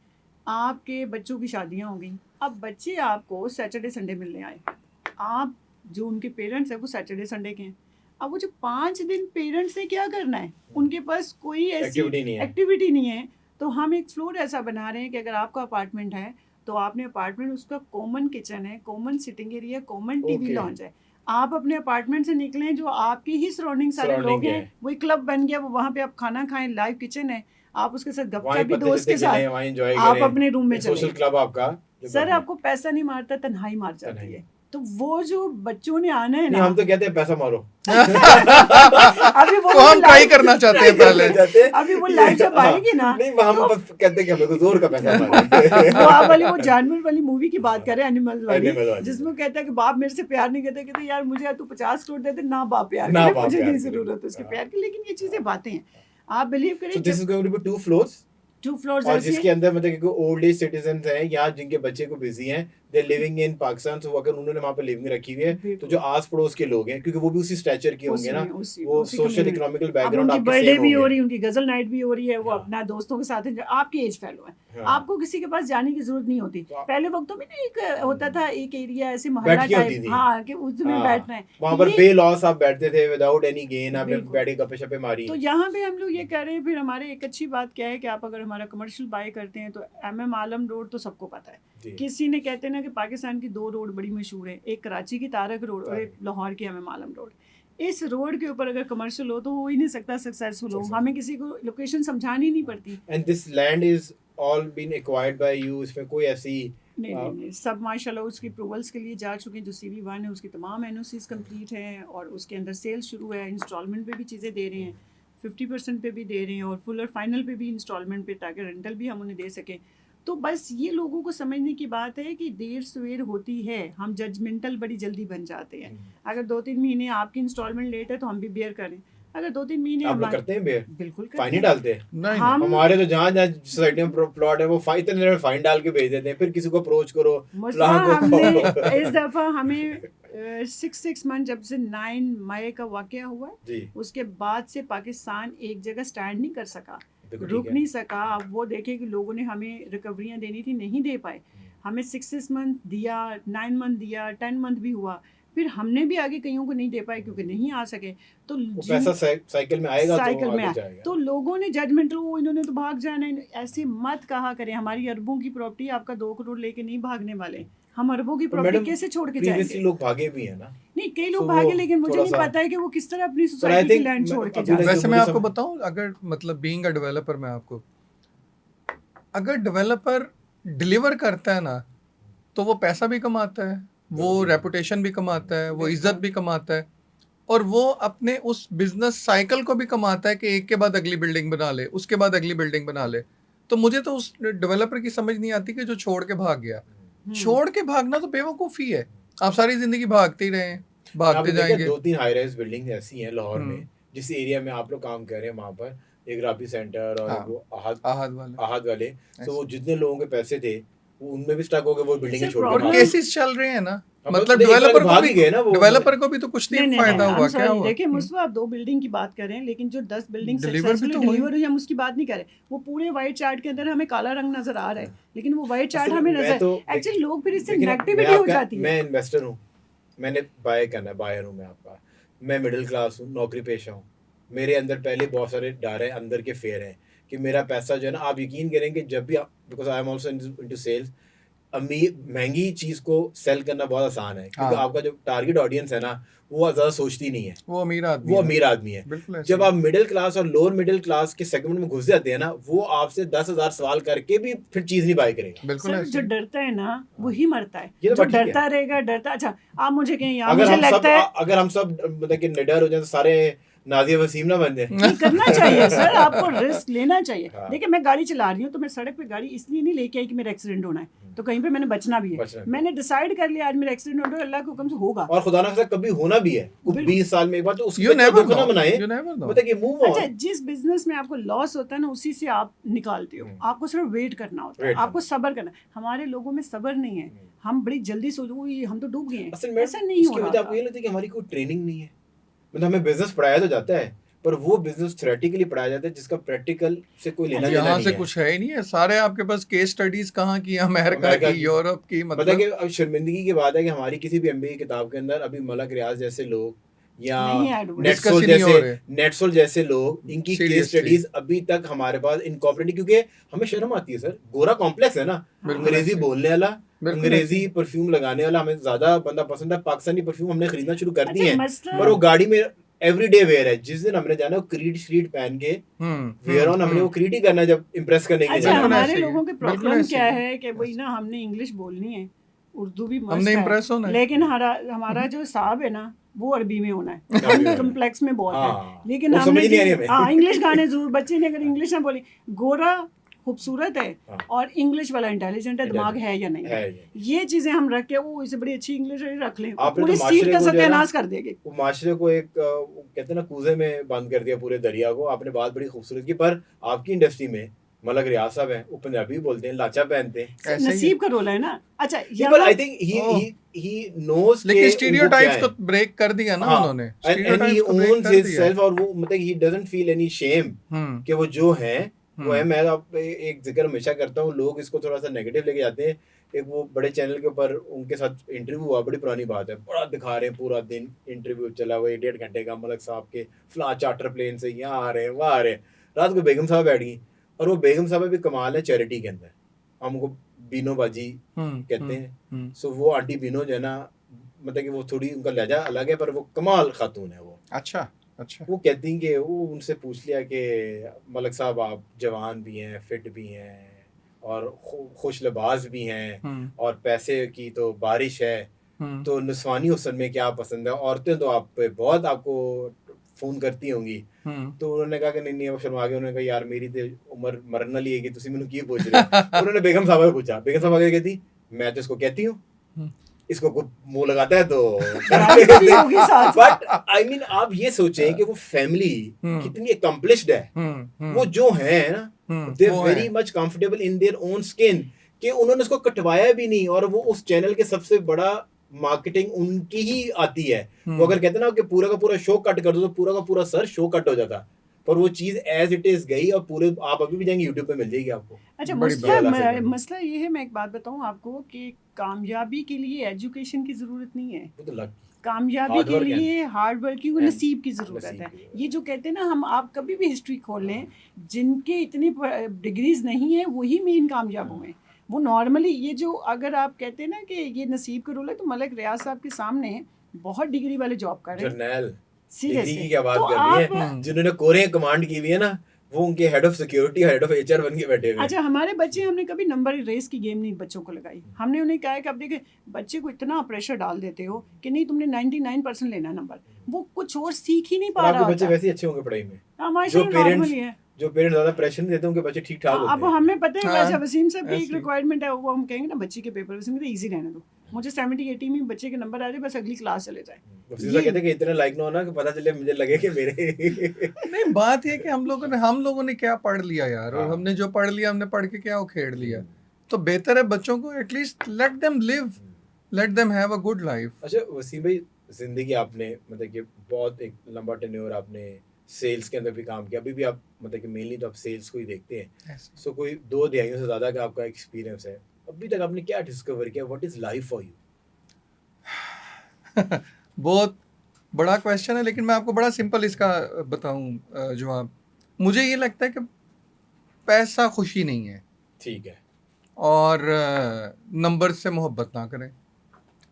आपके बच्चों की शादियां हो गई, अब बच्चे आपको सैटरडे संडे मिलने आए, आप जो उनके पेरेंट्स हैं वो सैटरडे संडे के हैं। अब वो जो 5 दिन पेरेंट्स ने क्या करना है, उनके पास कोई ऐसी एक्टिविटी नहीं है। तो हम एक फ्लोर ऐसा बना रहे हैं कि अगर आपका अपार्टमेंट है तो आपने अपार्टमेंट, उसका कॉमन किचन है, common sitting area, common TV launch है। आप अपने अपार्टमेंट से निकलें, जो आपके ही सराउंडिंग सारे लोग हैं, वही क्लब बन गया, वो वहाँ पे आप खाना खाएं, लाइव किचन है, आप उसके साथ गपशप भी दोस्त के साथ आप अपने रूम में चले। सोशल क्लब आपका सर आपको पैसा नहीं मारता, तन्हाई मार जाती है। तो वो जो बच्चों ने आना है ना, हम तो कहते हैं पैसा मारो। अभी वो तो हम ट्राई करना चाहते हैं पहले। अभी वो लाइव जब आएगी ना, नहीं हम बस कहते हैं कि हमें तो जोर का पैसा मारो। वो आप वाली वो जानवर वाली मूवी की बात कर रहे हैं, एनिमल वाली, जिसमें कहता है कि बाप मेरे से प्यार नहीं करता, कहते यार मुझे तू 50 करोड़ दे दे ना, बाप प्यार करे, मुझे नहीं जरूरत है उसके प्यार की। लेकिन ये चीजें बातें हैं, आप बिलीव करें। This is going to be 2 floors, 2 floors, और जिसके अंदर मतलब कि ओल्ड एज सिटीजन्स हैं या जिनके बच्चे को बिजी हैं, दे लिविंग इन पाकिस्तान, तो अगर उन्होंने वहां पे लिविंग रखी हुई है, तो जो आस पड़ोस के लोग हैं, क्योंकि वो भी उसी स्ट्रक्चर के होंगे ना, वो सोशल इकोनॉमिकल बैकग्राउंड, उनकी बर्थडे भी हो रही है, उनकी गजल नाइट भी हो रही है, वो अपना दोस्तों के साथ आपके एज फेलो है, आपको किसी के पास जाने की जरूरत नहीं होती। पहले वक्तों में ना एक होता था, एक एरिया ऐसे मोहल्ला टाइप, हाँ, कि उसमें बैठना है, वहां पर बे लॉस आप बैठते थे विदाउट एनी गेन, आप बैठे गप्पे शप्पे मारी। तो यहाँ पे हम लोग ये कह रहे हैं। फिर हमारे एक अच्छी बात क्या है कि आप अगर हमारा कमर्शियल बाय करते हैं तो MM आलम रोड तो सबको पता है। किसी ने कहते हैं ना कि पाकिस्तान की 2 रोड बड़ी मशहूर है, एक कराची की तारक रोड और एक लाहौर की MM आलम रोड। इस रोड के ऊपर अगर कमर्शियल हो तो हो ही नहीं सकता सक्सेसफुल हो, हमें किसी को लोकेशन समझानी नहीं पड़ती। And this land is all been acquired by you, इसमें कोई ऐसी नहीं, सब माशाल्लाह उसकी अप्रूवल्स के लिए जा चुके हैं। जो CV1 है उसकी तमाम NOCs कंप्लीट हैं और उसके अंदर सेल्स शुरू है, इंस्टॉलमेंट पे भी चीज़ें दे रहे हैं, 50% पे भी दे रहे हैं और फुल और फाइनल पे भी इंस्टॉलमेंट पे, ताकि रेंटल भी हम उन्हें दे सकें। तो बस ये लोगों को समझने की बात है कि देर सवेर होती है, हम जजमेंटल बड़ी जल्दी बन जाते हैं। अगर 2-3 महीने आपकी इंस्टॉलमेंट लेट है तो हम भी बेयर करें, अगर 2-3 महीने आप लोग करते हैं बेयर? बिल्कुल फाइन ही डालते हैं? नहीं, हमारे तो जहाँ सोसाइटी में प्लॉट है वो इतने फाइन डाल के भेज देते हैं, फिर किसी को अप्रोच करो। हमने इस दफा हमें 6 मंथ, जब से 9 मई का वाकया हुआ है, उसके बाद से पाकिस्तान एक जगह स्टैंड नहीं कर सका, रुक नहीं सका। अब वो देखे कि लोगों ने हमें रिकवरियाँ देनी थी, नहीं दे पाए। हमें 6 मंथ दिया, 9 मंथ दिया, 10 मंथ भी हुआ, फिर हमने भी आगे कईयों को नहीं दे पाए क्योंकि नहीं आ सके। तो पैसा साइकिल में आएगा, साइकिल में आएगा। तो लोगों ने जजमेंट लो, इन्होंने तो भाग जाना है, ऐसे मत कहा करें। हमारी अरबों की प्रॉपर्टी, आपका 2 करोड़ लेके नहीं भागने वाले हम। अरबों की प्रॉपर्टी कैसे छोड़ के जाएंगे? लोग भागे भी हैं ना? नहीं, कई लोग भागे, लेकिन मुझे नहीं पता है कि वो किस तरह अपनी सोसाइटी की लैंड छोड़ के जाते हैं। वैसे मैं आपको बताऊं, अगर मतलब बीइंग अ डेवलपर, मैं आपको, अगर डेवलपर डिलीवर करता है ना तो वो पैसा भी कमाता है, वो रेपुटेशन भी कमाता है, वो इज्जत भी कमाता है, और वो अपने उस बिजनेस साइकिल को भी कमाता है कि एक के बाद अगली बिल्डिंग बना ले, उसके बाद अगली बिल्डिंग बना ले। तो मुझे तो उस डेवलपर की समझ नहीं आती कि जो छोड़ के भाग गया। छोड़ के भागना तो बेवकूफ़ी है। आप सारी जिंदगी भागते ही रहे, भागते जाएंगे। 2-3 हाई राइज बिल्डिंग ऐसी हैं लाहौर में, जिस एरिया में आप लोग काम कर रहे हैं, वहाँ पर एक राबी सेंटर और वो आहद वाले, तो वो जितने लोगों के पैसे थे वो उनमें भी स्टक हो गए, वो बिल्डिंग छोड़ के। केसेस चल रहे हैं ना, मतलब डेवलपर को भी तो कुछ नहीं फायदा हुआ। क्या हुआ? देखिए मुस्तफा, आप 2 बिल्डिंग की बात कर रहे हैं, लेकिन जो 10 बिल्डिंग डिलीवर हुई, हम उसकी बात नहीं कर रहे। वो पूरे व्हाइट चार्ट के अंदर हमें काला रंग नजर आ रहा है, लेकिन वो व्हाइट चार्ट हमें नजर, एक्चुअली लोग फिर इससे नेगेटिविटी हो जाती है। मैं इन्वेस्टर हूँ, मैंने बाय करना है, बायर हूँ मैं आपका, मैं मिडिल क्लास हूँ, नौकरी पेशा हूँ, मेरे अंदर पहले बहुत सारे डर है, अंदर के फेयर है कि मेरा पैसा जो है ना, आप यकीन करेंगे जब भी, because I am also into sales, महंगी चीज को सेल करना बहुत आसान है, क्योंकि आपका जो टारगेट ऑडियंस है ना, वो ज्यादा सोचती नहीं है, वो अमीर आदमी है। जब आप मिडिल क्लास और लोअर मिडिल क्लास के सेगमेंट में घुस जाते हैं ना, वो आपसे 10,000 सवाल करके भी फिर चीज नहीं बाय करेगा। सर, जो डरता है ना वही मरता है, जो डरता रहेगा। अच्छा, आप मुझे कहें, मुझे लगता है अगर हम सब मतलब कि निडर हो जाए तो सारे नाज़िया वसीम ना बन जाए। नहीं करना चाहिए सर, आपको रिस्क लेना चाहिए। देखिए मैं गाड़ी चला रही हूँ तो मैं सड़क पे गाड़ी इसलिए नहीं लेके आई कि मेरा एक्सीडेंट होना है, तो कहीं पे मैंने बचना भी है। मैंने डिसाइड कर लिया आज मेरा एक्सीडेंट होना है, अल्लाह के हुक्म से होगा, और खुदा ना खास्ता कभी होना भी है 20 साल में एक बार, तो उसको धोखा ना बनाए, मतलब कि मूव ऑन। अच्छा, जिस बिजनेस में आपको लॉस होता है ना, उसी से आप निकालते हो, आपको सिर्फ वेट करना होता है, आपको सब्र करना। हमारे लोगों में सब्र नहीं है, हम बड़ी जल्दी सोचो हम तो डूब गए हैं, असल में ऐसा नहीं हो उसकी रहा वजह था। आपको ये लगता है कि हमारी कोई ट्रेनिंग नहीं है। मतलब हमें बिजनेस पढ़ाया तो जाता है, पर वो बिजनेस थ्योरेटिकली पढ़ाया जाता है जिसका प्रैक्टिकल से कोई लेना देना यहाँ नहीं से है। कुछ है ही नहीं है, सारे आपके पास केस स्टडीज कहाँ की, अमेरिका अमेरिका की, की। यूरोप की, मतलब मतलब कि अब शर्मिंदगी की बात है कि हमारी किसी भी एमबीए किताब के अंदर अभी मलक रियाज जैसे लोग या नहीं ऐड हुए। Discuss ही नहीं हो रहे। नेटसोल जैसे लोग, इनकी केस Seriously। स्टडीज अभी तक हमारे पास इनकॉर्पोरेटेड, क्योंकि हमें शर्म आती है सर, गोरा कॉम्प्लेक्स है ना, बिल्कुल अंग्रेजी ऐसे। बोलने वाला, बिल्कुल अंग्रेजी ऐसे। परफ्यूम लगाने वाला हमें ज्यादा बंदा पसंद है। पाकिस्तानी परफ्यूम हमने खरीदना शुरू कर दिए अच्छा हैं, मसला पर वो गाड़ी में एवरीडे वेयर है। जिस दिन हमने जाना है वो क्रीड श्रीड पहन के वेयर ऑन, हमने वो क्रीड ही करना है जब इम्प्रेस करने के लिए अच्छा जाना है। बिल्कुल हमारे ऐसे ही है, लोगों की बिल्कुल प्रॉब्लम ऐसे क्या ही है। है कि भाई ना हमने इंग्लिश बोलनी है, उर्दू भी हमने मस्त है, इम्प्रेस होना है। लेकिन हमारा जो साहब है ना वो अरबी में होना है, अरबी में होना है। कम्प्लेक्स में बहुत हाँ, है। लेकिन वो हमने समझ नहीं आ रही जो हमें। हाँ इंग्लिश गाने जरूर, बच्चे ने अगर इंग्लिश ना बोली, गोरा खूबसूरत है हाँ। और इंग्लिश वाला इंटेलिजेंट है, दिमाग है या नहीं है, है। ये चीजें हम रख के वो इसे बड़ी अच्छी इंग्लिश रख लें, आपने पूरी तो सीट माशरे का को जो है ना, सत्यानाश कर देंगे। वो माशरे को एक कहते हैं ना कूजे में बंद कर दिया पूरे दरिया को। आपने बात बड़ी खूबसूरत की, पर आपकी इंडस्ट्री में मलक रियाज साहब हैं, वो पंजाबी बोलते हैं, लाचा पहनते हैं। ऐसे ही है। नसीब का रोल है ना। अच्छा पर आई यहाँ थिंक ओह। ही नोज लेकिन के स्टीरियोटाइप्स को ब्रेक कर दिया ना उन्होंने, एंड ही स्टीरियोटाइप्स को ब्रेक ओन्स कर दिया। हिमसेल्फ, और वो मतलब he doesn't feel any shame कि वो जो हैं वो है। मैं आप एक जिक्र हमेशा करता हूँ, लोग इसको थोड़ा सा नेगेटिव लेके जाते हैं। एक वो बड़े चैनल के ऊपर उनके साथ इंटरव्यू हुआ, बड़ी पुरानी बात है, बड़ा दिखा रहे हैं, पूरा दिन इंटरव्यू चला हुआ, 1.5 घंटे का, मलक साहब के फला चार्टर प्लेन से यहाँ आ रहे हैं वहाँ आ रहे हैं। रात को बेगम साहब बैठ गई, और वो बेगम साहब भी कमाल है चैरिटी के अंदर, हमको बीनो बाजी कहते हैं। सो वो आंटी बीनो जो है ना, मतलब कि वो थोड़ी उनका लहजा अलग है, पर वो कमाल खातून है वो। अच्छा अच्छा। वो कहती हैं कि वो उनसे पूछ लिया कि मलक साहब आप जवान भी हैं, फिट भी हैं, और खुश लिबास भी हैं, और पैसे की तो बारिश है, तो निस्वानी हुस्न में क्या पसंद है? औरतें तो आप पे बहुत आपको फोन करती होंगी। तो उन्होंने कहा कि नहीं नहीं, वो शर्मा गए। उन्होंने कहा यार मेरी तो उम्र मरन वाली है कि तुसी मैनू की पूछ रहे हो। उन्होंने बेगम साहब से पूछा, बेगम साहब आगे कहती मैं तो इसको कहती हूँ, इसको कोई मुंह लगाता है तो भी होगी साथ। बट आई मीन आप ये सोचें कि वो फैमिली कितनी अकम्पलिश्ड है, वो जो है ना, they very much comfortable in their own skin, कि उन्होंने उसको कटवाया भी नहीं, और वो उस चैनल के सबसे बड़ा मार्केटिंग उनकी ही आती है। वो अगर कहते ना कि पूरा का पूरा शो कट कर दो तो पूरा का पूरा सर शो कट हो जाता, पर वो चीज एज इट इज गई, और पूरे आप अभी भी जाएंगे यूट्यूब पे मिल जाएगी आपको। अच्छा बड़ी मसला ये है, मैं एक बात बताऊं आपको कि कामयाबी के लिए एजुकेशन की जरूरत नहीं है, वो तो लग कामयाबी Hard के work लिए हार्ड वर्क की, And नसीब की ज़रूरत नसीब है। की। ये जो कहते हैं ना, हम आप कभी भी हिस्ट्री खोल लें, जिनके इतनी डिग्रीज नहीं है वही मेन कामयाब हुए। वो नॉर्मली ये जो अगर आप कहते हैं ना कि ये नसीब का रोल है, तो मलक रियाज साहब के सामने बहुत डिग्री वाले जॉब कर रहे हैं, जर्नैल सीरियसली। डिग्री की क्या बात तो कर रही है, आप जिन्होंने कोरिया कमांड की हुई है ना, वो उनके head of security, head of HR बन के बैठे हुए हैं। अच्छा हमारे बच्चे, हमने कभी नंबर रेस की गेम नहीं बच्चों को लगाई। हमने उन्हें कहा है कि अब देखिए बच्चे को इतना प्रेशर डाल देते हो कि नहीं तुमने 99% लेना नंबर, वो कुछ और सीख ही नहीं और पा आपके रहा बच्चे होता। वैसे ही अच्छे होंगे पढ़ाई में, हमारे जो पेरेंट्स नॉर्मली है। जो पेरेंट्स ज्यादा प्रेशर नहीं देते उनके बच्चे ठीक ठाक होते अब हैं। हमें पता है, हाँ, वैसे वसीम साहब की एक ऐसे ही। रिक्वायरमेंट है, वो हम कहेंगे ना बच्चे के पेपर वसीम कहते इजी रहने दो, मुझे 70-80 में बच्चे के नंबर आ जाए, बस अगली क्लास चले जाए। वसीम कहते हैं कि इतने लाइक ना होना कि पता चले मुझे लगे कि मेरे नहीं, बात ये कि हम लोगों ने क्या पढ़ लिया यार, और हाँ। हमने जो पढ़ लिया हमने पढ़ के क्या उखेड़ लिया। तो बेहतर है बच्चों को at least let them live, let them have a good life. अच्छा वसीम भाई, जिंदगी आपने मतलब कि बहुत एक लंबा टेन्योर आपने सेल्स के अंदर भी काम किया, अभी भी आप मतलब कि मेनली तो आप सेल्स को ही देखते हैं। सो कोई 2 दहाइयों से ज़्यादा का आपका एक्सपीरियंस है, अभी तक आपने क्या डिस्कवर किया? What is life for you? बहुत बड़ा क्वेश्चन है, लेकिन मैं आपको बड़ा सिंपल इसका बताऊं जवाब। मुझे ये लगता है कि पैसा खुशी नहीं है, ठीक है, और नंबर से मोहब्बत ना करें।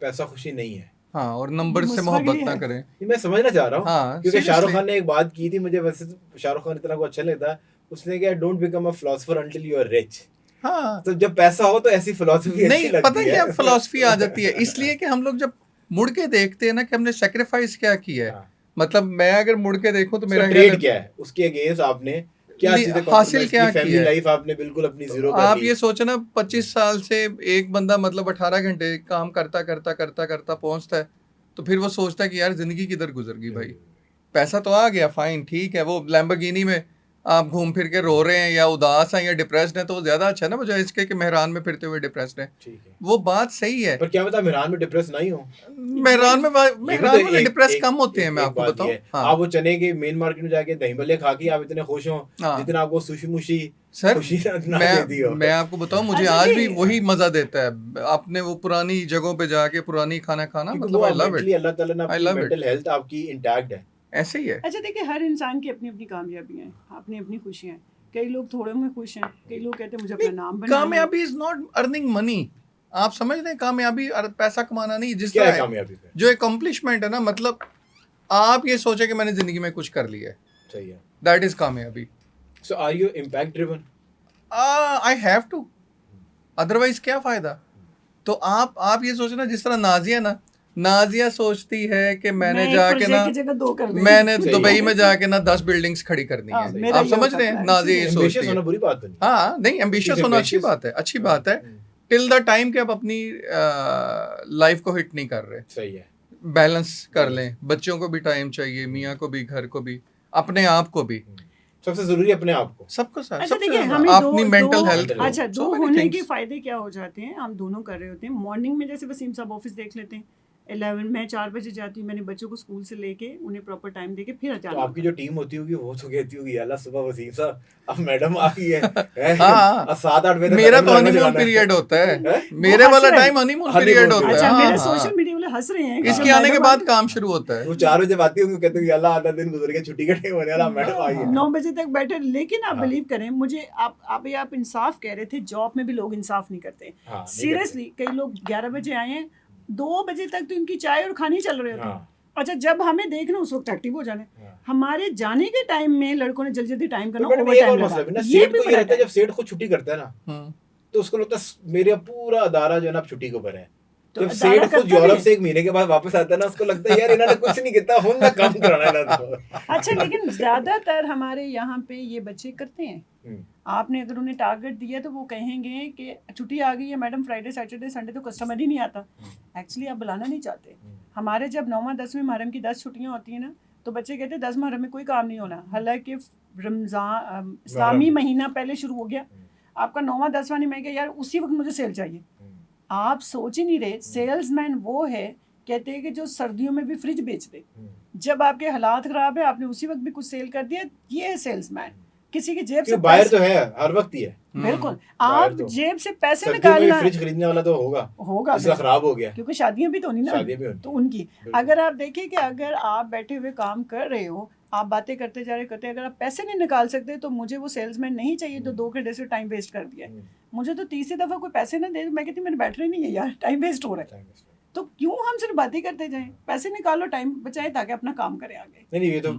पैसा खुशी नहीं है, हाँ, और नंबर से मुस्तफा मोहब्बत के लिए ना है। करें। ये मैं समझना चाह रहा हूँ। हाँ, क्योंकि शाहरुख seriously। खान ने एक बात की थी, मुझे वैसे तो शाहरुख खान इतना को अच्छा लगता है, उसने कहा don't become a philosopher until you are rich. हाँ, तो जब पैसा हो तो ऐसी फिलोसफी अच्छी नहीं लगती पता है। क्या फिलॉसफी आ जाती है, इसलिए कि हम लोग जब मुड़ के देखते हैं ना कि हमने सेक्रीफाइस क्या किया है। हाँ। मतलब मैं अगर मुड़ के देखूं तो मेरा उसका ख्याल ट्रेड है क्या है, उसके अगेंस्ट आपने क्या चीजें हासिल compromise क्या की, फैमिली किया है। लाइफ आपने बिल्कुल अपनी जीरो कर आप ली। ये सोचो ना, 25 साल से एक बंदा मतलब 18 घंटे काम करता करता करता करता पहुंचता है, तो फिर वो सोचता है कि यार जिंदगी किधर गुजर गई भाई। पैसा तो आ गया, फाइन ठीक है, वो लैम्बोर्गिनी में आप घूम फिर के रो रहे हैं या उदास हैं या डिप्रेस्ड हैं तो वो ज्यादा अच्छा है ना, बजाय इसके कि मेहरान में फिरते हुए डिप्रेस्ड हैं। ठीक है, वो बात सही है। पर क्या पता मेहरान में डिप्रेस नहीं हो। मेहरान में डिप्रेस कम होते हैं, मैं एक आपको बात बताऊं। ये है, हाँ आप वो चने के मेन मार्केट में जाके दही भल्ले खा के आप इतने खुश हो हाँ जितना आपको सुशी मुशी सर, खुशी ना देती हो। मैं आपको बताऊं, मुझे अच्छा आज जी। भी वही मजा देता है अपने वो पुरानी जगहों पे जाके पुरानी खाना खाना। क्योंकि मतलब वो आई लव मेंटली इट, अल्लाह ताला ने आई आपकी लव इट। मेंटल हेल्थ आपकी इंटैक्ट है। ऐसे ही है। अच्छा देखिए, हर इंसान की अपनी अपनी कामयाबियाँ हैं, अपनी अपनी खुशियाँ हैं। कई लोग थोड़े में खुश हैं, कई लोग कहते हैं मुझे अपना नाम बनाना है। कामयाबी इज नॉट अर्निंग मनी। आप समझ रहे हैं, कामयाबी पैसा कमाना नहीं। जिस क्या है तरह कामयाबी पे? जो अकम्पलिशमेंट है ना, मतलब आप ये सोचे कि मैंने जिंदगी में कुछ कर लिया है, सही है। दैट इज कामयाबी। So are you impact driven? I have to, otherwise क्या फायदा। तो आप ये सोचना, जिस तरह नाजिया ना, नाजिया सोचती है कि मैंने मैं एक जाके प्रोजेक्ट ना, की जगह 2 कर दूँ। मैंने सही दुबई है। में जाके ना 10 बिल्डिंग्स खड़ी करनी हाँ, है। मेरा आप ये समझ होता रहे है, हैं, नाजिया ये इसीलिए। सोचती एम्बिशियस है। होना बुरी बात तो नहीं। हाँ नहीं, एम्बिशियस होना अच्छी ambitious- बात है, अच्छी बात है, टिल द टाइम कि आप अपनी लाइफ को हिट नहीं कर रहे। सही है। बैलेंस कर लें, बच्चों को भी टाइम चाहिए, मियाँ को भी, घर को भी, अपने आप को भी, सबसे जरूरी अपने आप को। सबको सर। अच्छा सबसे देखिए, ज्यादा हमें अपनी मेंटल हेल्थ को। अच्छा So दो many होने things. के फायदे क्या हो जाते हैं, हम दोनों कर रहे होते हैं। मॉर्निंग में जैसे वसीम साहब ऑफिस देख लेते हैं 11, मैं 4 बजे जाती हूँ, मैंने बच्चों को स्कूल से लेके उन्हें प्रॉपर टाइम देके फिर तो जाना आपकी जो टीम होती होगी वो तो कहती होगी अल्लाह सुबह वसीम साहब अब मैडम आ गई है। हाँ। अब 7-8 बजे तक मेरा मैडम तो लगना हनीमून चलाना है। पीरियड होता है, हैं? मेरे वो वाला हंस रहे टाइम हैं। हनीमून honeymoon पीरियड होता है। अच्छा हाँ, मेरे हाँ। सोशल मीडिया वाले हंस रहे हैं कि इसके जो आने के मैडम बाद आई- काम शुरू होता है। वो 4 बजे आती होंगी, कहते होंगी अल्लाह आधा दिन गुजर गया, छुट्टी का टाइम होने वाला, मैडम आई है। 9 बजे तक बैठे। लेकिन आप हाँ। बिलीव करें, मुझे आप इंसाफ कह रहे थे, जॉब में भी लोग इंसाफ नहीं करते। हाँ, नहीं सीरियसली, कई लोग 11 बजे आए हैं, 2 बजे तक तो इनकी चाय और खानी चल रहे होते हैं। हाँ। अच्छा, जब हमें देखना उस वक्त एक्टिव हो जाने। हाँ। हमारे जाने के टाइम में लड़कों ने जल्दी जल्दी टाइम करना, मैडम ओवर एक और टाइम मसला भी ना, लगा। ये सेठ भी को ये बड़ा रहता है टाइम। जब सेठ खुद छुट्टी करता है ना हम्म। तो उसको लगता है मेरा पूरा अदारा जो है ना अब छुट्टी के ऊपर है। तो जब अदारा सेठ खुद करता यूरोप भी से 1 महीने के बाद वापस आता है ना, उसको लगता है यार इन्होंने कुछ नहीं किया, हम ना काम कराना है ना तो। अच्छा, लेकिन ज्यादातर हमारे यहाँ पे ये बच्चे करते हैं। हम्म, आपने अगर उन्हें टारगेट दिया तो वो कहेंगे कि छुट्टी आ गई है मैडम, फ्राइडे सैटरडे संडे तो कस्टमर ही नहीं आता। एक्चुअली आप बुलाना नहीं चाहते। हमारे जब 9वां 10वें मुहर्रम की 10 छुट्टियां होती हैं ना, तो बच्चे कहते हैं 10 मुहर्रम में कोई काम नहीं होना। हालांकि रमज़ान इस्लामी महीना पहले शुरू हो गया, आपका 9वां 10वां नहीं, मैं क्या यार उसी वक्त मुझे सेल चाहिए। आप सोच ही नहीं रहे, सेल्समैन वो है, कहते हैं कि जो सर्दियों में भी फ्रिज बेच दे। जब आपके हालात खराब है, आपने उसी वक्त भी कुछ सेल कर दिया, ये है सेल्समैन। किसी की जेब से क्यों बाहर पैसे, तो है हर वक्त ही है। बिल्कुल, बाहर आप तो। जेब से पैसे सर्दियों में निकालना फ्रिज खरीदने वाला तो होगा होगा, इसका खराब हो गया। क्योंकि शादियां भी तो नहीं ना, शादियां भी होनी तो उनकी। बिल्कुल। अगर आप देखें कि अगर आप बैठे हुए काम कर रहे हो, आप बातें करते जा रहे करते, अगर आप पैसे नहीं निकाल सकते तो मुझे वो सेल्समैन नहीं चाहिए जो 2 घंटे से टाइम वेस्ट कर दिया है। मुझे तो 30 दफ़ा कोई पैसे ना दे, मैं कहती हूँ मेरे बैटरी नहीं है यार, टाइम वेस्ट हो रहा है। तो क्यों हम सिर्फ बातें करते जाएं? पैसे निकालो, टाइम बचाए ताकि अपना काम करें आगे। नहीं ये तो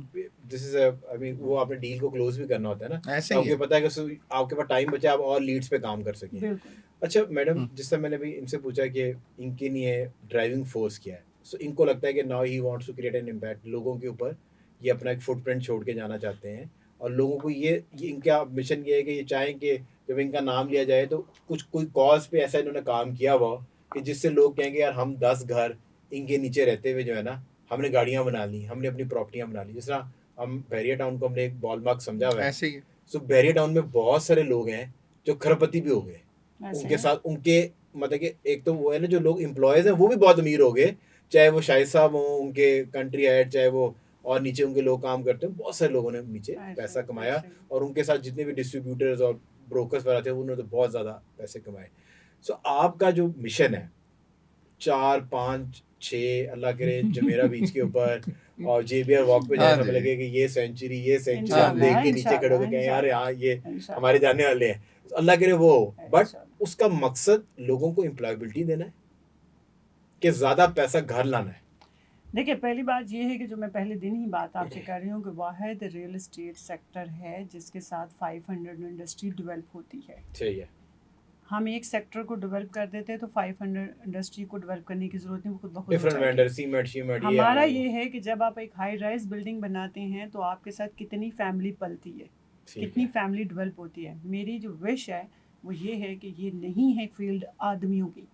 दिस इज आई मीन वो आपने डील को क्लोज भी करना होता है ना, ऐसे ही आपको पता है कि आपके पास टाइम बचा, आप और लीड्स पे काम कर सकें। बिल्कुल। अच्छा मैडम, जिस तरह मैंने भी इनसे पूछा कि इनके लिए ड्राइविंग फोर्स क्या है, सो इनको लगता है कि now he wants to create an impact लोगों के ऊपर, ये अपना एक फुटप्रिंट छोड़ के जाना चाहते हैं और लोगों को ये इनका मिशन ये है कि ये चाहें कि जब इनका नाम लिया जाए तो कुछ कोई कॉज पे ऐसा इन्होंने काम किया हुआ कि जिससे लोग कहेंगे यार हम 10 घर इनके नीचे रहते हुए जो है ना हमने गाड़ियाँ बना ली, हमने अपनी प्रॉपर्टियाँ बना ली। जिस तरह हम बैरियर टाउन को हमने एक बॉल मार्क समझा हुआ है, ऐसे ही। सो बैरियर टाउन में बहुत सारे लोग हैं जो खरपति भी हो गए उनके साथ, उनके मतलब कि एक तो वो है ना जो लोग एम्प्लॉयज हैं वो भी बहुत अमीर हो गए, चाहे वो शाहिद साहब हों, उनके कंट्री हेड, चाहे वो और नीचे उनके लोग काम करते हैं, बहुत सारे लोगों ने नीचे पैसा कमाया और उनके साथ जितने भी डिस्ट्रीब्यूटर्स और ब्रोकर्स वगैरह थे उन्होंने तो बहुत ज़्यादा पैसे कमाए। सो आपका जो मिशन है 4, 5, 6 अल्लाह करे जमेरा बीच के ऊपर और जेबीआर वॉक पे जाए, हमें लगे कि ये सेंचुरी हम देख के नीचे खड़े होकर कहें यार यहाँ ये हमारे जाने वाले हैं, तो अल्लाह करे वो हो। बट उसका मकसद लोगों को एम्प्लॉयबिलिटी देना है कि ज़्यादा पैसा घर लाना है। देखिए, पहली बात ये है कि जो मैं पहले दिन ही बात आपसे कर रही हूँ कि वाहिद रियल एस्टेट सेक्टर है जिसके साथ 500 इंडस्ट्री डेवलप होती है। सही है। हम एक सेक्टर को डेवलप कर देते हैं तो 500 इंडस्ट्री को डेवलप करने की जरूरत नहीं, वो खुद ब खुद डिफरेंट वेंडर, सीमेंट हमारा ये है कि जब आप एक हाई राइज बिल्डिंग बनाते हैं तो आपके साथ कितनी फैमिली पलती है, कितनी फैमिली डेवलप होती है। मेरी जो विश है वो ये है कि ये नहीं है फील्ड आदमियों की,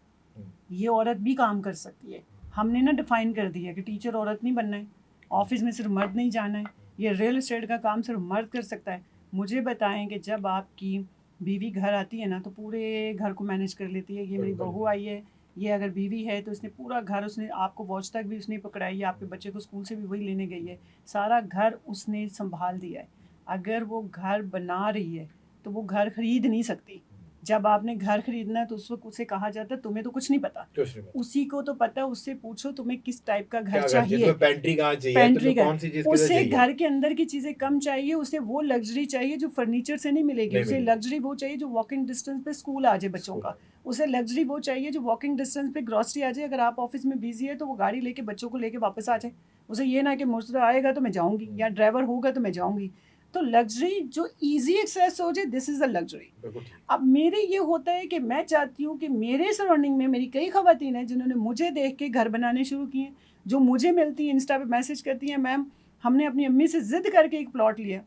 ये औरत भी काम कर सकती है। हमने ना डिफाइन कर दिया कि टीचर औरत नहीं बनना है, ऑफिस में सिर्फ मर्द नहीं जाना है, ये रियल एस्टेट का काम सिर्फ मर्द कर सकता है। मुझे बताएं कि जब आपकी बीवी घर आती है ना तो पूरे घर को मैनेज कर लेती है। ये मेरी बिल्कुल। बहू आई है, ये अगर बीवी है तो इसने पूरा घर, उसने आपको वॉच तक भी उसने पकड़ाई है, आपके बच्चे को स्कूल से भी वही लेने गई है, सारा घर उसने संभाल दिया है। अगर वो घर बना रही है तो वो घर खरीद नहीं सकती। जब आपने घर खरीदना है तो उस वक्त उसे कहा जाता है तुम्हें तो कुछ नहीं पता, कुछ नहीं पता। उसी को तो पता है, उससे पूछो तुम्हें किस टाइप का क्या घर घर चाहिए, चाहिए, पेंट्री कहाँ चाहिए, पेंट्री तुम्हें का, कौन सी चीज किधर उसे चाहिए। घर के अंदर की चीज़ें कम चाहिए, उसे वो लग्जरी चाहिए जो फर्नीचर से नहीं मिलेगी, नहीं उसे मिलेगी। लग्जरी वो चाहिए जो वॉकिंग डिस्टेंस पे स्कूल आ जाए बच्चों का, उसे लग्जरी वो चाहिए जो वॉकिंग डिस्टेंस पे ग्रॉसरी आ जाए। अगर आप ऑफिस में बिजी है तो वो गाड़ी लेके बच्चों को लेके वापस आ जाए, उसे ये ना कि मुझसे आएगा तो मैं जाऊँगी या ड्राइवर होगा तो मैं जाऊँगी। तो लग्जरी जो ईजी एक्सेस हो जाए, दिस इज़ द लग्जरी। बिल्कुल ठीक। अब मेरे ये होता है कि मैं चाहती हूँ कि मेरे सराउंडिंग में मेरी कई ख़वातीन हैं जिन्होंने मुझे देख के घर बनाने शुरू किए हैं, जो मुझे मिलती हैं, इंस्टा पे मैसेज करती हैं, मैम हमने अपनी अम्मी से ज़िद करके एक प्लॉट लिया।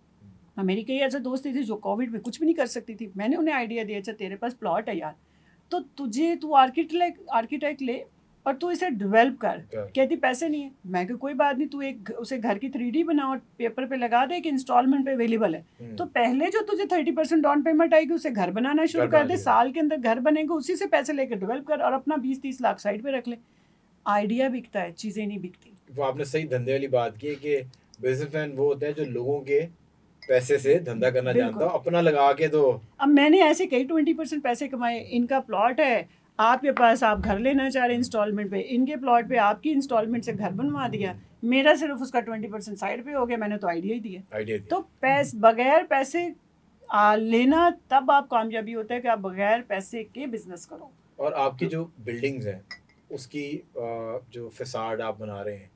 हाँ, मेरी कई ऐसे दोस्ती थी जो कोविड में कुछ भी नहीं कर सकती थी, मैंने उन्हें आइडिया दिया, अच्छा तेरे पास प्लॉट है यार, तो तू आर्किटेक्ट ले और तू इसे डेवलप कर। कहती पैसे नहीं है। मैं कि कोई बात नहीं, तू एक उसे घर की 3D बना और पेपर पे लगा दे कि इंस्टॉलमेंट पे अवेलेबल है। तो पहले जो तुझे 30% डाउन पेमेंट आएगी उसे घर बनाना शुरू कर दे, साल के अंदर घर बनेगा, उसी से पैसे लेकर डेवलप कर और अपना 20-30 लाख साइड पे रख ले। आइडिया बिकता है, चीज़ें नहीं बिकती। वो आपने सही धंधे वाली बात की है कि बिजनेसमैन वो होता है जो लोगों के पैसे से धंधा करना जानता हो, अपना लगा के तो। अब मैंने ऐसे कई 20% पैसे कमाए। इनका प्लॉट है आपके पास, आप घर लेना चाह रहे हैं इंस्टॉलमेंट पे, इनके प्लॉट पे आपकी इंस्टॉलमेंट से घर बनवा दिया, मेरा सिर्फ उसका 20% साइड पे हो गया, मैंने तो आइडिया ही दिया। तो बगैर पैसे लेना तब आप कामयाबी होता है कि आप बगैर पैसे के बिजनेस करो। और आपकी जो बिल्डिंग्स हैं उसकी जो फसाड आप बना रहे हैं,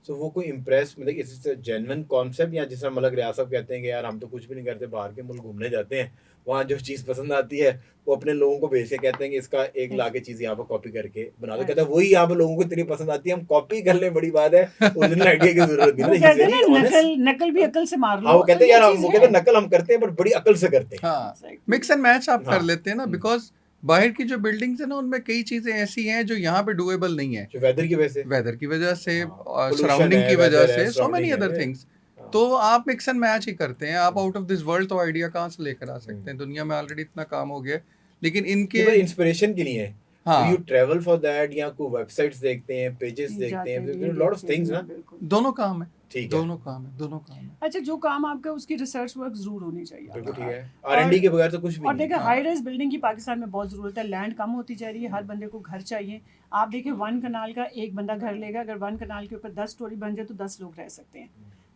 सो वो कोई इम्प्रेस, मतलब इस जेन्युइन कॉन्सेप्ट, या जिस मलक रियाज साहब कहते हैं कि यार हम तो कुछ भी नहीं करते, बाहर के मुल्क घूमने जाते हैं, वहाँ जो चीज़ पसंद आती है वो अपने लोगों को भेज के कहते हैं कि इसका एक लाके चीज़ यहाँ पर कॉपी करके बना दो। कहते हैं वही यहाँ पर लोगों को इतनी पसंद आती है, हम कॉपी कर लें, बड़ी बात है, ओरिजिनल आइडिया की जरूरत वो नहीं। कहते हैं ना, नकल भी अकल से मार लो। हाँ, वो कहते हैं तो ये यार चीज़ वो है। कहते हैं नकल हम करते हैं बट बड़ी अकल से करते हैं। हाँ, Exactly. मिक्स एंड मैच आप हाँ। कर लेते हैं ना, बिकॉज बाहर की जो बिल्डिंग्स है ना उनमें कई चीजें ऐसी हैं जो यहाँ पे डुएबल नहीं है, जो वेदर की वजह से, वेदर की वजह से, हाँ, सराउंडिंग pollution की है, वजह weather है, से, सो मेनी surrounding अदर है। थिंग्स। हाँ। तो आप मिक्स एंड मैच ही करते हैं, आप आउट ऑफ दिस वर्ल्ड तो आइडिया कहाँ से लेकर आ सकते हैं, दुनिया में ऑलरेडी इतना काम हो गया है। लेकिन इनके इंस्पिरेशन के लिए हाँ, यू ट्रैवल फॉर दैट, या कोई वेबसाइट्स देखते हैं, पेजेस देखते जाते हैं, लॉट ऑफ थिंग्स ना। बिल्कुल। दोनों काम है, ठीक है, दोनों काम है, दोनों काम है। अच्छा, जो काम आपका उसकी रिसर्च वर्क जरूर होनी चाहिए। बिल्कुल ठीक है। और- R&D के बगैर तो कुछ भी और नहीं देखिए है। हाई राइज बिल्डिंग की पाकिस्तान में बहुत ज़रूरत है, लैंड कम होती जा रही है, हर बंदे को घर चाहिए। आप देखिए 1 कनाल का एक बंदा घर लेगा, अगर 1 कनाल के ऊपर 10 स्टोरी बन जाए तो 10 लोग रह सकते हैं।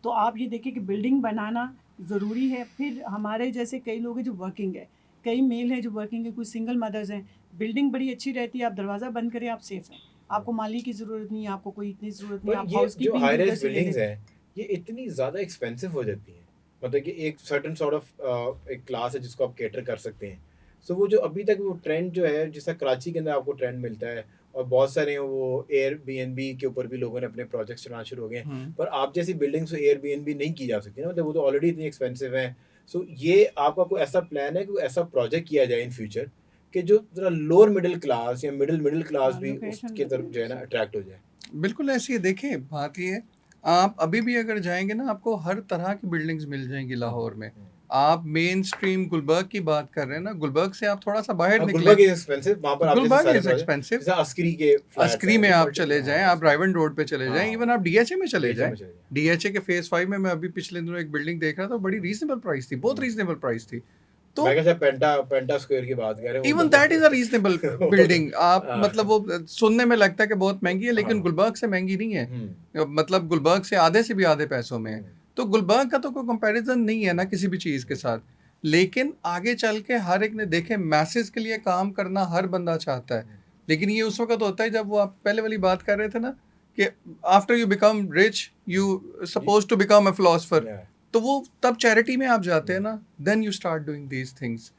तो आप ये देखिए कि बिल्डिंग बनाना ज़रूरी है। फिर हमारे जैसे कई लोग हैं जो वर्किंग है, कई मेल हैं जो वर्किंग है, कुछ सिंगल मदर्स हैं। बिल्डिंग बड़ी अच्छी रहती है, आप दरवाज़ा बंद करें, आप सेफ हैं, आपको माली की ज़रूरत नहीं है, आपको कोई इतनी ज़रूरत नहीं है, पर आप ये हाउसकीपिंग जो हाई भी उधर राइज से ले बिल्डिंग्स लें। हैं ये इतनी ज़्यादा एक्सपेंसिव हो जाती हैं, मतलब कि एक सर्टेन सॉर्ट ऑफ एक क्लास है जिसको आप कैटर कर सकते हैं। सो वो जो अभी तक वो ट्रेंड जो है, जैसा कराची के अंदर आपको ट्रेंड मिलता है, और बहुत सारे हैं वो एयरबीएनबी के ऊपर भी लोगों ने अपने प्रोजेक्ट्स चलाना शुरू हो गए हैं, पर आप जैसी बिल्डिंग्स तो एयरबीएनबी नहीं की जा सकती ना, मतलब वो तो ऑलरेडी इतनी एक्सपेंसिव है। सो ये आपका कोई ऐसा प्लान है कि ऐसा प्रोजेक्ट किया जाए इन फ्यूचर कि जो जरा लोअर मिडिल क्लास या मिडिल क्लास भी लोकेशन उसकी तरफ जो है ना अट्रैक्ट हो जाए? बिल्कुल ऐसी है। देखिए बात ये है, आप अभी भी अगर जाएंगे ना आपको हर तरह की बिल्डिंग्स मिल जाएंगी लाहौर में। आप मेन स्ट्रीम गुलबर्ग की बात कर रहे हैं ना, गुलबर्ग से आप थोड़ा सा बाहर निकले, गुलबर्ग इज एक्सपेंसिव, वहां पर आप गुलबर्ग जैसे इज सारे एक्सपेंसिव। जैसे अस्करी के flats अस्करी हैं, में वो आप multiple- चले जाएं, हाँ, आप राइवन रोड पे चले जाएं, हाँ। इवन आप डीएचए में चले DHA जाएं। में चले जाएं। डीएचए के फेज 5 में मैं अभी पिछले दिनों एक बिल्डिंग देख रहा था, बड़ी रीजनेबल प्राइस थी, बहुत रीजनेबल प्राइस थी। तो मैं क्या पेंटा स्क्वायर की बात कर रहे हैं, even that is a reasonable building. आप हाँ। मतलब वो सुनने में लगता है कि बहुत महंगी है, लेकिन हाँ। गुलबर्ग से महंगी नहीं है, मतलब गुलबर्ग से आधे से भी आधे पैसों में है। तो गुलबर्ग का तो कोई कंपैरिजन नहीं है ना किसी भी चीज़ के साथ। लेकिन आगे चल के हर एक ने देखे, मैसेज के लिए काम करना हर बंदा चाहता है, लेकिन ये उस वक्त होता है जब वो आप पहले वाली बात कर रहे थे ना कि after you become rich you suppose to become a philosopher, तो वो तब चैरिटी में आप जाते हैं ना, then you start doing these things.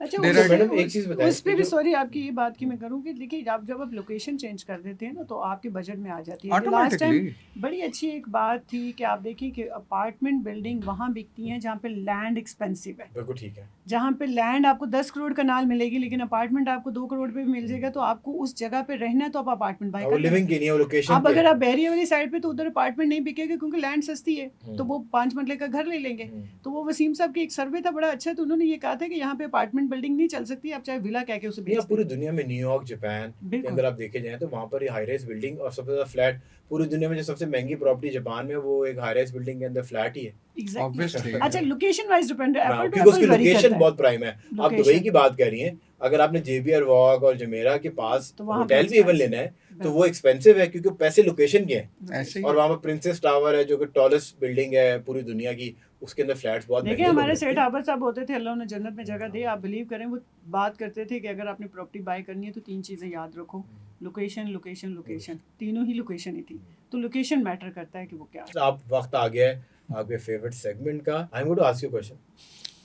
अच्छा There तो are- मैडम एक चीज़ बताएं उस पे कि भी जो- सॉरी आपकी ये बात की मैं करूँ कि देखिए जब आप लोकेशन चेंज कर देते हैं ना तो आपके बजट में आ जाती है। लास्ट टाइम ऑटोमेटिकली बड़ी अच्छी एक बात थी कि आप देखिए कि अपार्टमेंट बिल्डिंग वहाँ बिकती हैं जहाँ पे लैंड एक्सपेंसिव है, बिल्कुल ठीक है। जहाँ पे लैंड आपको 10 करोड़ कनाल मिलेगी लेकिन अपार्टमेंट आपको 2 करोड़ पे भी मिल जाएगा, तो आपको उस जगह पे रहना है तो आप अपार्टमेंट बाय वो कर लेंगे। लिविंग की नहीं है, वो लोकेशन अब पे अगर है। आप बहरिया वाली साइड पे तो उधर अपार्टमेंट नहीं बिकेगा क्योंकि लैंड सस्ती है, तो वो 5 मरले का घर ले लेंगे। तो वो वसीम साहब की एक सर्वे था बड़ा अच्छा, तो उन्होंने ये कहा था कि यहाँ पे अपार्टमेंट बिल्डिंग नहीं चल सकती, आप चाहे विला कह के उसे नहीं, बेच आप पूरी दें। दुनिया में न्यूयॉर्क, जापान के बिल्कुल अंदर आप देखे जाएं तो वहाँ पर हाई राइज बिल्डिंग और सबसे ज़्यादा फ्लैट, पूरी दुनिया में जो सबसे महंगी प्रॉपर्टी जापान में वो एक हाई राइज बिल्डिंग के अंदर फ्लैट ही है। एग्जैक्टली। ऑब्वियसली अच्छा लोकेशन वाइज डिपेंड है, हाँ, एप्पल टू क्योंकि उसकी एप्पल वेरी लोकेशन करता बहुत प्राइम है। आप दुबई लोकेशन की बात कर रही हैं, अगर आपने जेबीआर वॉक और जमेरा के पास तो वहाँ पे होटल भी इवन expensive लेना है तो वो एक्सपेंसिव है क्योंकि पैसे लोकेशन के हैं। ऐसे ही और वहाँ पर प्रिंसेस टावर है जो कि टॉलेस्ट बिल्डिंग है पूरी दुनिया की, उसके अंदर फ्लैट्स बहुत देखिए महंगे हमारे लोग सेठ रहते हैं। आबर साहब होते थे, अल्लाह उन्हें जन्नत में जगह दे, आप बिलीव करें वो बात करते थे कि अगर आपने प्रॉपर्टी बाय करनी है तो 3 चीज़ें याद रखो, लोकेशन लोकेशन लोकेशन, तीनों ही लोकेशन ही थी, तो लोकेशन मैटर करता है कि वो क्या है। आप वक्त आ गया है आपके फेवरेट सेगमेंट का। I am going to ask you question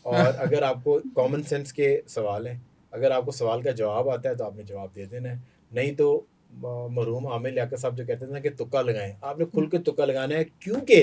और अगर आपको कॉमन सेंस के सवाल हैं, अगर आपको सवाल का जवाब आता है तो आपने जवाब दे देना है, नहीं तो मरहूम आमिर लियाकत साहब जो कहते थे ना कि तुक्का लगाएं, आपने खुल के तुक्का लगाना है। क्योंकि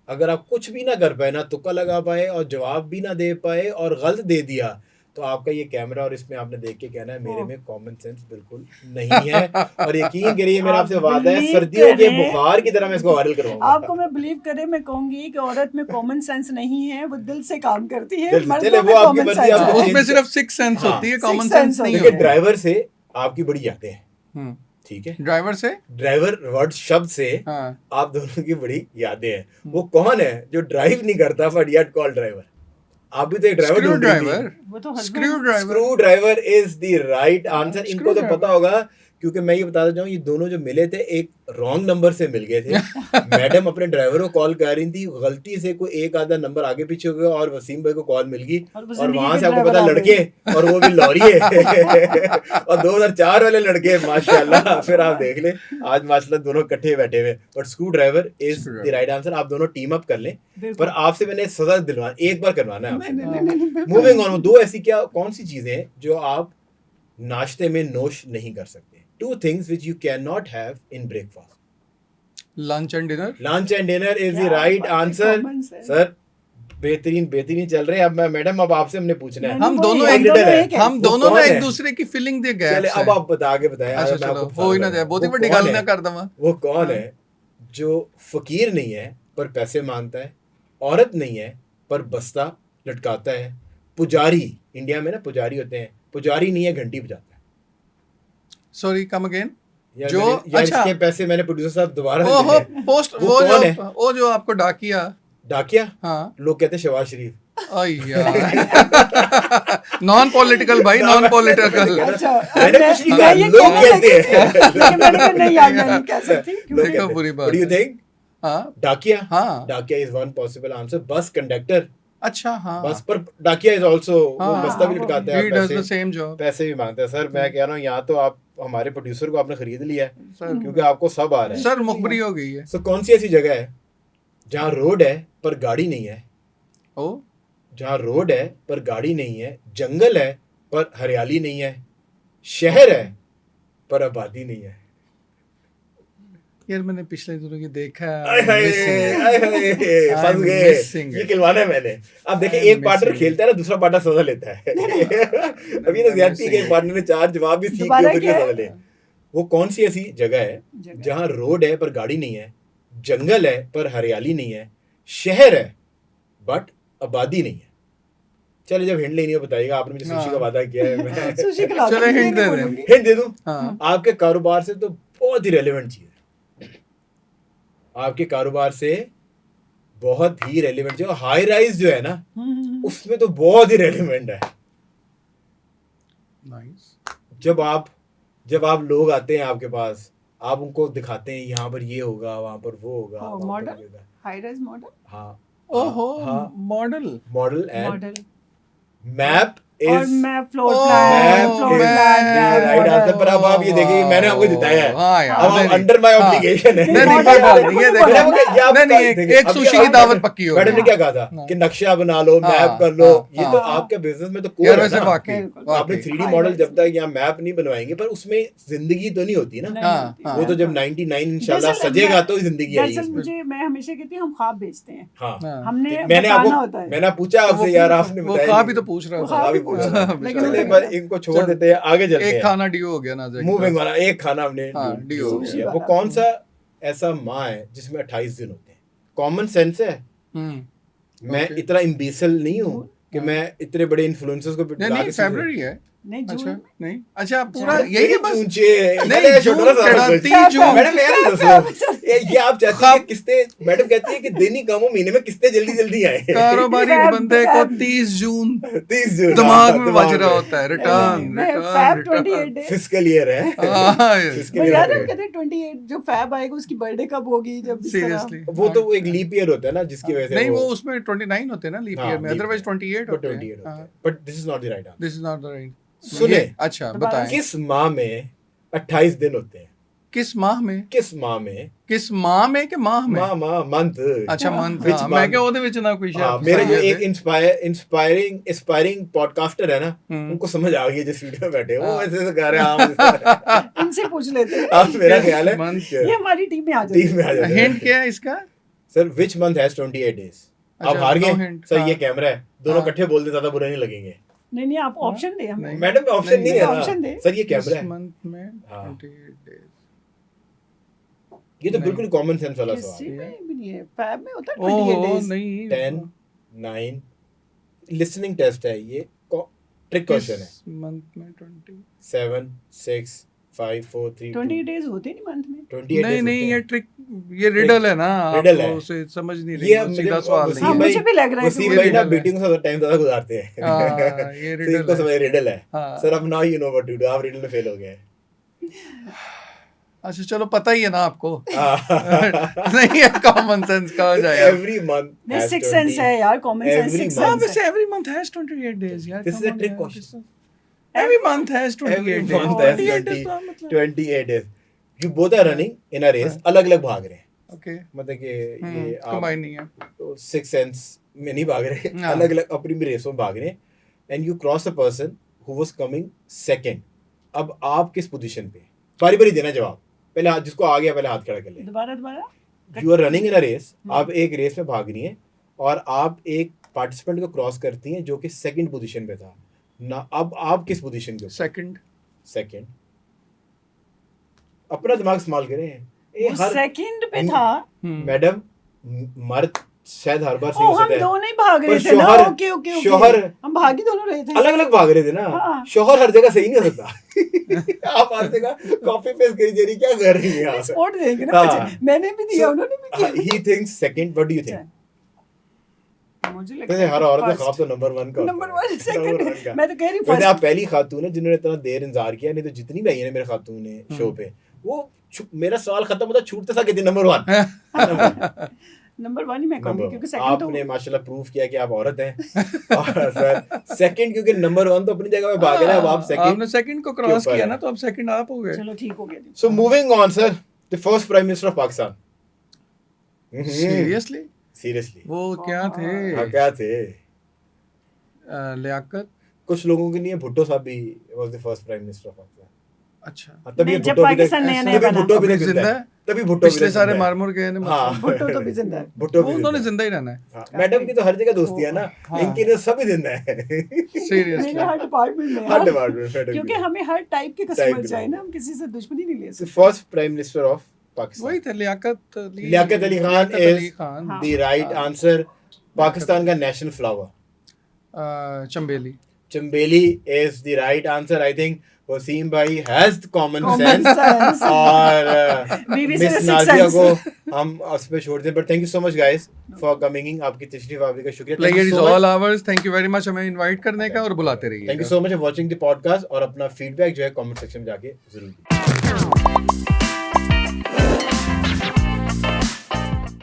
अगर आप कुछ भी ना कर पाए, ना तुक्का लगा पाए और जवाब भी ना दे पाए और गलत दे दिया, तो आपका ये कैमरा और इसमें आपने देख के कहना है मेरे में कॉमन सेंस बिल्कुल नहीं है। और यकीन करिए मेरा आपसे वादा है, believe सर्दियों के करें- बुखार की तरह मैं इसको वायरल करवाऊंगा। आपको मैं बिलीव करे, मैं कहूंगी कि औरत में कॉमन सेंस नहीं है, वो दिल से काम करती है, दिल से, मर्दों चले में वो आपकी कॉमन मर्जी, सेंस आपको है। change उसमें कर- सिर्फ सिक्स सेंस हाँ, होती है, sixth कॉमन sense सेंस नहीं होती देखिए है। होता। ड्राइवर से आपकी बड़ी यादें हैं, हम्म, ठीक है, ड्राइवर से ड्राइवर वर्ड शब्द से हाँ आप दोनों की बड़ी यादें हैं। वो कौन है जो ड्राइव नहीं करता बट येट कॉल ड्राइवर? आप भी तो एक ड्राइवर स्क्रू ढूंढ रही थी। ड्राइवर वो तो screw husband driver screw driver is the right answer. screw इनको तो driver। पता होगा क्योंकि मैं ये बताता जाऊं, ये दोनों जो मिले थे एक रॉन्ग नंबर से मिल गए थे। मैडम अपने ड्राइवर को कॉल कर रही थी, गलती से कोई एक आधा नंबर आगे पीछे हो गया और वसीम भाई को कॉल मिल गई और वो और जिंदगी वहां के से आपको driver पता आ लड़के गए। और वो भी लॉरी है और 2004 वाले लड़के माशाल्लाह। फिर आप देख ले आज माशाल्लाह दोनों इकट्ठे बैठे हुए। But screw driver is Screw the driver। Right answer. आप दोनों टीम अप कर लें, बिल्कुल। पर आपसे मैंने सजा दिलवा एक बार करवाना है नहीं, आपसे। नहीं, नहीं, नहीं, बिल्कुल। मूविंग ऑन, दो ऐसी क्या कौन सी चीजें हैं जो आप नाश्ते में नोश नहीं कर सकते? Two things which you can not have in breakfast. Lunch and dinner lunch and dinner is the क्या राइट बात है, आंसर। common sense। सर बेहतरीन चल रहे हैं। अब मैं मैडम अब आपसे हमने पूछना है। नहीं, हम वही, दोनों हम एक दोनों है। एक है। हम वो दोनों कौन में है? एक दूसरे की फीलिंग दे चले गैप्स अब है। आप बता के बताएं। अच्छा मैं आपको चलो बता हो ही ना रहा जाए, हूं। बहुत ही वो बड़ी कौन गल है? ना कर दवा। वो कौन हाँ। है जो फकीर नहीं है पर पैसे मांगता है, औरत नहीं है पर बस्ता लटकाता है, पुजारी, इंडिया में ना पुजारी होते हैं, पुजारी नहीं है घंटी बजाता है। Sorry come again. यार जो यार अच्छा इसके पैसे मैंने प्रोड्यूसर साहब दोबारा वो दे दिए। पोस्ट वो वो कौन है? जो वो जो आपको डाकिया डाकिया हाँ लोग कहते हैं शहबाज शरीफ। नॉन पॉलिटिकल भाई, नॉन पॉलिटिकल। अच्छा मैंने मैं कुछ नहीं मैं कहा, ये लोग कहने कहते लगी थी, हैं। लेकिन मैंने कहा नहीं यार मैं नहीं कह सकती लोग क्योंकि कहते हैं। बुरी बात What do you है। think? हाँ डाकिया? हाँ डाकिया is one possible answer. Bus conductor, अच्छा हाँ बस पर डाकिया इज आल्सो वो हाँ, बस्ता भी वो लटकाता he है, does the पैसे same job पैसे भी मांगता है। सर मैं कह रहा हूँ यहाँ तो आप हमारे प्रोड्यूसर को आपने खरीद लिया है सर। क्योंकि आपको सब आ रहा है। सर मुखबरी हो गई है। सो कौन सी ऐसी जगह है जहाँ रोड है पर गाड़ी नहीं है, ओ जहाँ रोड है पर गाड़ी नहीं है, जंगल है पर हरियाली नहीं है, शहर है पर आबादी नहीं है? यार मैंने पिछले दिनों की देखा आय हाय, आय हाय, फंस I'm गए। missing ये it. खिलवाना है मैंने। अब देखिए I'm एक पार्टनर missing खेलता है ना, दूसरा पार्टनर सजा लेता है। अभी तो I'm ज्यादती है कि missing एक पार्टनर ने 4 जवाब भी सीख दोबारा के क्या है? सजा ले। वो कौन सी ऐसी जगह है जगह। जहाँ रोड है पर गाड़ी नहीं है, जंगल है पर हरियाली नहीं है, शहर है बट आबादी नहीं है? चलिए जब हिंट लेनी हो बताइएगा। आपने मुझे सुशी का वादा किया है, मैं सुशी खिला चलो, दूंगी, ये hint नहीं दे दें। बोलूंगी। हिंट दे दूं। हाँ आपके कारोबार से तो बहुत ही रेलेवेंट चीज है, आपके कारोबार से बहुत ही रेलेवेंट। जो हाई राइज जो है ना उसमें तो बहुत ही रेलेवेंट है। नाइस। जब आप लोग आते हैं आपके पास, आप उनको दिखाते हैं यहाँ पर ये होगा, वहां पर वो होगा, वहाँ पर मॉडल, ये होगा। हाई राइज मॉडल, हाँ ओहो हाँ model model and model, map और is मैं floor Oh, plan map floor is plan the right answer। पर अब आप ये देखिए मैंने आपको जिताया है, हाँ यार, अब आप नहीं, अंडर माय हाँ। ऑब्लिगेशन है। नहीं नहीं model कोई बात वाले नहीं, ये को देखो बोला मैंने ना। ये आप नहीं नहीं देखिए, एक अभी सुशी की आप- दावत पक्की हो मैडम ने गई। क्या कहा था हाँ। कि नक्शा बना लो, हाँ, मैप कर लो, हाँ, ये तो हाँ। आपके बिजनेस में तो यार कोर है वैसे ना। वाकई बिल्कुल। तो आपने वाकई 3D मॉडल जब तक या मैप नहीं बनवाएंगे पर उसमें जिंदगी तो नहीं होती ना। नहीं हाँ, होती, हाँ। वो तो जब बिल्कुल। 99 इंशाल्लाह दरअसल सजेगा मैं- तो जिंदगी आएगी दरअसल इसमें। मुझे मैं हमेशा कहती हूँ हम ख्वाब बेचते हैं, हाँ हाँ। हमने मैंने बताना आपको होता है। मैंने पूछा तो वो आपसे यार, आपने वो बताया खा नहीं। भी तो पूछ रहा वो था। खा भी भी पूछ पूछ रहा रहा है, था। लेकिन चले उन्हें पर इनको छोड़ चल, देते हैं, आगे चलते एक हैं। खाना ड्यू हो गया ना जैक मूविंग पास। वाला एक खाना हमने हाँ, ड्यू हो हो गया। गया। वो कौन सा ऐसा माह है जिसमें 28 दिन होते हैं? कॉमन सेंस है, मैं ओके। इतना इम्बेसिल नहीं हूँ जून? कि हाँ। मैं इतने बड़े इन्फ्लुएंसर्स को नहीं बिठा नहीं के चीजें- फरवरी है। नहीं अच्छा जून नहीं अच्छा पूरा जून। यही है बस। चूंचे नहीं, मैंने जून छोटा सा केड़ा, कुछ। 30 जून। मैडम यार दसो, ये आप चाहती है कि किस्तें, मैडम कहती है कि दिन ही कम हो, महीने में किस्तें जल्दी जल्दी आए। कारोबारी फैब- बंदे को फैब। 30 जून 30 जून दिमाग में दिमाग बज रहा होता है रिटर्न मैं रिटर्न फैब रिटर्न 28 डेज फिस्कल ईयर है। Fiscal वो year याद है है। हम कहते हैं 28 जो फैब आएगा उसकी बर्थडे कब होगी, जब इस तरह सीरियसली वो तो एक लीप ईयर होता है ना, जिसकी वजह से नहीं वो उसमें 29 होते हैं ना लीप हाँ, ईयर में, leap अदरवाइज year। 28 But होते 28 होता हैं। है। But this is not the right answer। This is not the right. सुने, अच्छा दोबारा। बताएं किस माह में 28 दिन होते हैं? किस माह में किस माह में? किस माह में कि माह में? माह मंथ। अच्छा मंथ Which हाँ, month? मैं क्या ਉਹਦੇ ਵਿੱਚ ना कोई हाँ, शायद मेरे जो फंसाइए एक इंस्पायरिंग पॉडकास्टर है ना, हम्म। उनको समझ आ गई है जिस वीडियो में बैठे हैं। वो हाँ। ऐसे ऐसे कह रहे हैं आप इनसे पूछ लेते हैं, आप मेरा ख्याल है month। ये हमारी टीम में आ जाते टीम में आ हैं। जाते हैं। हिंट क्या है इसका? Sir which month has 28 days? आप अच्छा, हार no गए hint, सर, हाँ। ये कैमरा है, दोनों हाँ। इकट्ठे बोल दे, ज्यादा बुरे नहीं लगेंगे। नहीं नहीं आप ऑप्शन दे हमें। नहीं। मैडम ऑप्शन नहीं नहीं, है option ना दे। सर, ये किस कैमरा है। मंथ में हाँ। 28 days ये तो नहीं। बिल्कुल कॉमन सेंस वाला किसी सवाल है। में भी नहीं है, फैब में होता है 28 ओहो डेज। नहीं 10 9 लिसनिंग टेस्ट है ये, ट्रिक क्वेश्चन है। किस मंथ में 20 7 6 5 4 3 28 डेज होते नहीं मंथ में। 28 नहीं days नहीं होते ये हैं। ट्रिक ये रिडल है ना, riddle आप है। उसे समझ नहीं ये रही हो, मुझे सीधा सवाल वसीम हाँ, नहीं भाई- मुझे भी लग रहा है कि वसीम वो भाई ना riddle है। बेटियों के साथ टाइम ज्यादा गुजारते हैं। हाँ, ये तो riddle इनको है। समझ रिडल है। हाँ। सर अब now you know what to do, आप रिडल में फेल हो गए अच्छा चलो पता ही है ना आपको। नहीं है कॉमन सेंस का हो जाएगा। एवरी मंथ नहीं सिक्स सेंस है यार, common sense Every six month. हाँ सेंस वैसे है। every month has 28 days यार। This is come a on trick यार, question. this is- every month has 28 Every days। month has 28 days तो मतलब 28 days। You both are running in a race, अलग अलग भाग रहे हैं। ओके मतलब कि ये आप कंबाइन नहीं है। सिक्स सेंस में नहीं भाग रहे, हाँ। अलग अलग अपनी भी रेसों में भाग रहे हैं। And you cross a person who was coming second. अब आप किस पोजीशन पे? बारी बारी देना जवाब, पहले हाथ जिसको आ गया पहले हाथ खड़ा कर ले। दोबारा you are running in a race, आप एक रेस में भाग रही हैं और आप एक पार्टिसिपेंट को क्रॉस करती हैं जो कि सेकंड पोजीशन पे था ना। अब आप किस पोजीशन पे? Second second. अपना दिमाग इस्तेमाल करें। ये वो हर सेकंड पे था। मैडम मर्द शायद हर बार ओ सही हो हम सकता है, दोनों ही भाग रहे पर थे ना। शौहर- ओके ओके ओके शौहर- हम भाग ही दोनों रहे थे। अलग अलग भाग रहे थे ना। हाँ। शौहर हर जगह सही नहीं हो सकता। आप हर जगह कॉपी पेस्ट करी जा रही, क्या कर रही हैं आप? स्पोर्ट देंगे ना हाँ। बच्चे। मैंने भी दिया, So, उन्होंने भी किया। he thinks second, what do you think? मुझे लगता वैसे है हर कि औरत का first- ख्वाब तो नंबर 1 का होता नंबर है। 1 Number सेकंड। 1 का। मैं तो कह रही वैसे आप फर्स्ट। पहली खातून है जिन्होंने इतना देर इंतजार किया, नहीं तो जितनी भी आई है ना मेरे खातून ने शो पे, वो मेरा सवाल खत्म होता छूटते सा कहती नंबर 1। नंबर 1 ही मैं कहूंगी क्योंकि सेकंड तो आपने माशाल्लाह प्रूव किया कि आप औरत हैं। और सर सेकंड, क्योंकि नंबर 1 तो अपनी जगह पे भाग रहे हैं, अब आप सेकंड। आपने सेकंड को क्रॉस ऊपर किया है। ना, तो अब सेकंड आप हो गए। चलो ठीक हो गया। So moving on sir, the first prime minister of Pakistan. Seriously seriously वो क्या थे? हाँ, क्या थे? लियाकत। कुछ लोगों के लिए भुट्टो साहब भी was the first prime minister of Pakistan. अच्छा तभी नहीं, जब भुट्टो भी पाकिस्तान तक- नया तभी नया तभी बना। भुट्टो भी अभी तक जिंदा जिंदा है। है? तभी भुट्टो भी पिछले तक सारे जिंदा है। मार मुर गए ने हाँ। भुट्टो तो भी जिंदा है। भुट्टो वो भी उन्होंने जिंदा जिंदा ही रहना है। है। हाँ, मैडम की तो हर जगह दोस्ती है ना, हाँ। इनकी तो सभी जिंदा है। सीरियसली मेरे हर डिपार्टमेंट में हर डिपार्टमेंट में क्योंकि हमें हर टाइप के Type कस्टमर के चाहिए लोग। ना, हम किसी से दुश्मनी नहीं ले सकते। फर्स्ट प्राइम मिनिस्टर ऑफ वही पाकिस्तान। थे लियाकत अली। लियाकत अली खान लियाकत is अली खान। हाँ। The right answer. पाकिस्तान का नेशनल फ्लावर चंबेली। Chambeli is the right answer. I think Wasim भाई has common Common sense sense। और बीवी से मिस sixth नाजिया sense। को हम उस पे छोड़ दें। But thank you so much guys for coming in. आपकी तशरीफ आने का शुक्रिया। Thank you player is so much। All hours. Thank you very much हमें इनवाइट करने का और बुलाते रहिए। Thank you so much for watching the podcast और अपना फीडबैक जो है कमेंट सेक्शन में जाके जरूर दीजिए।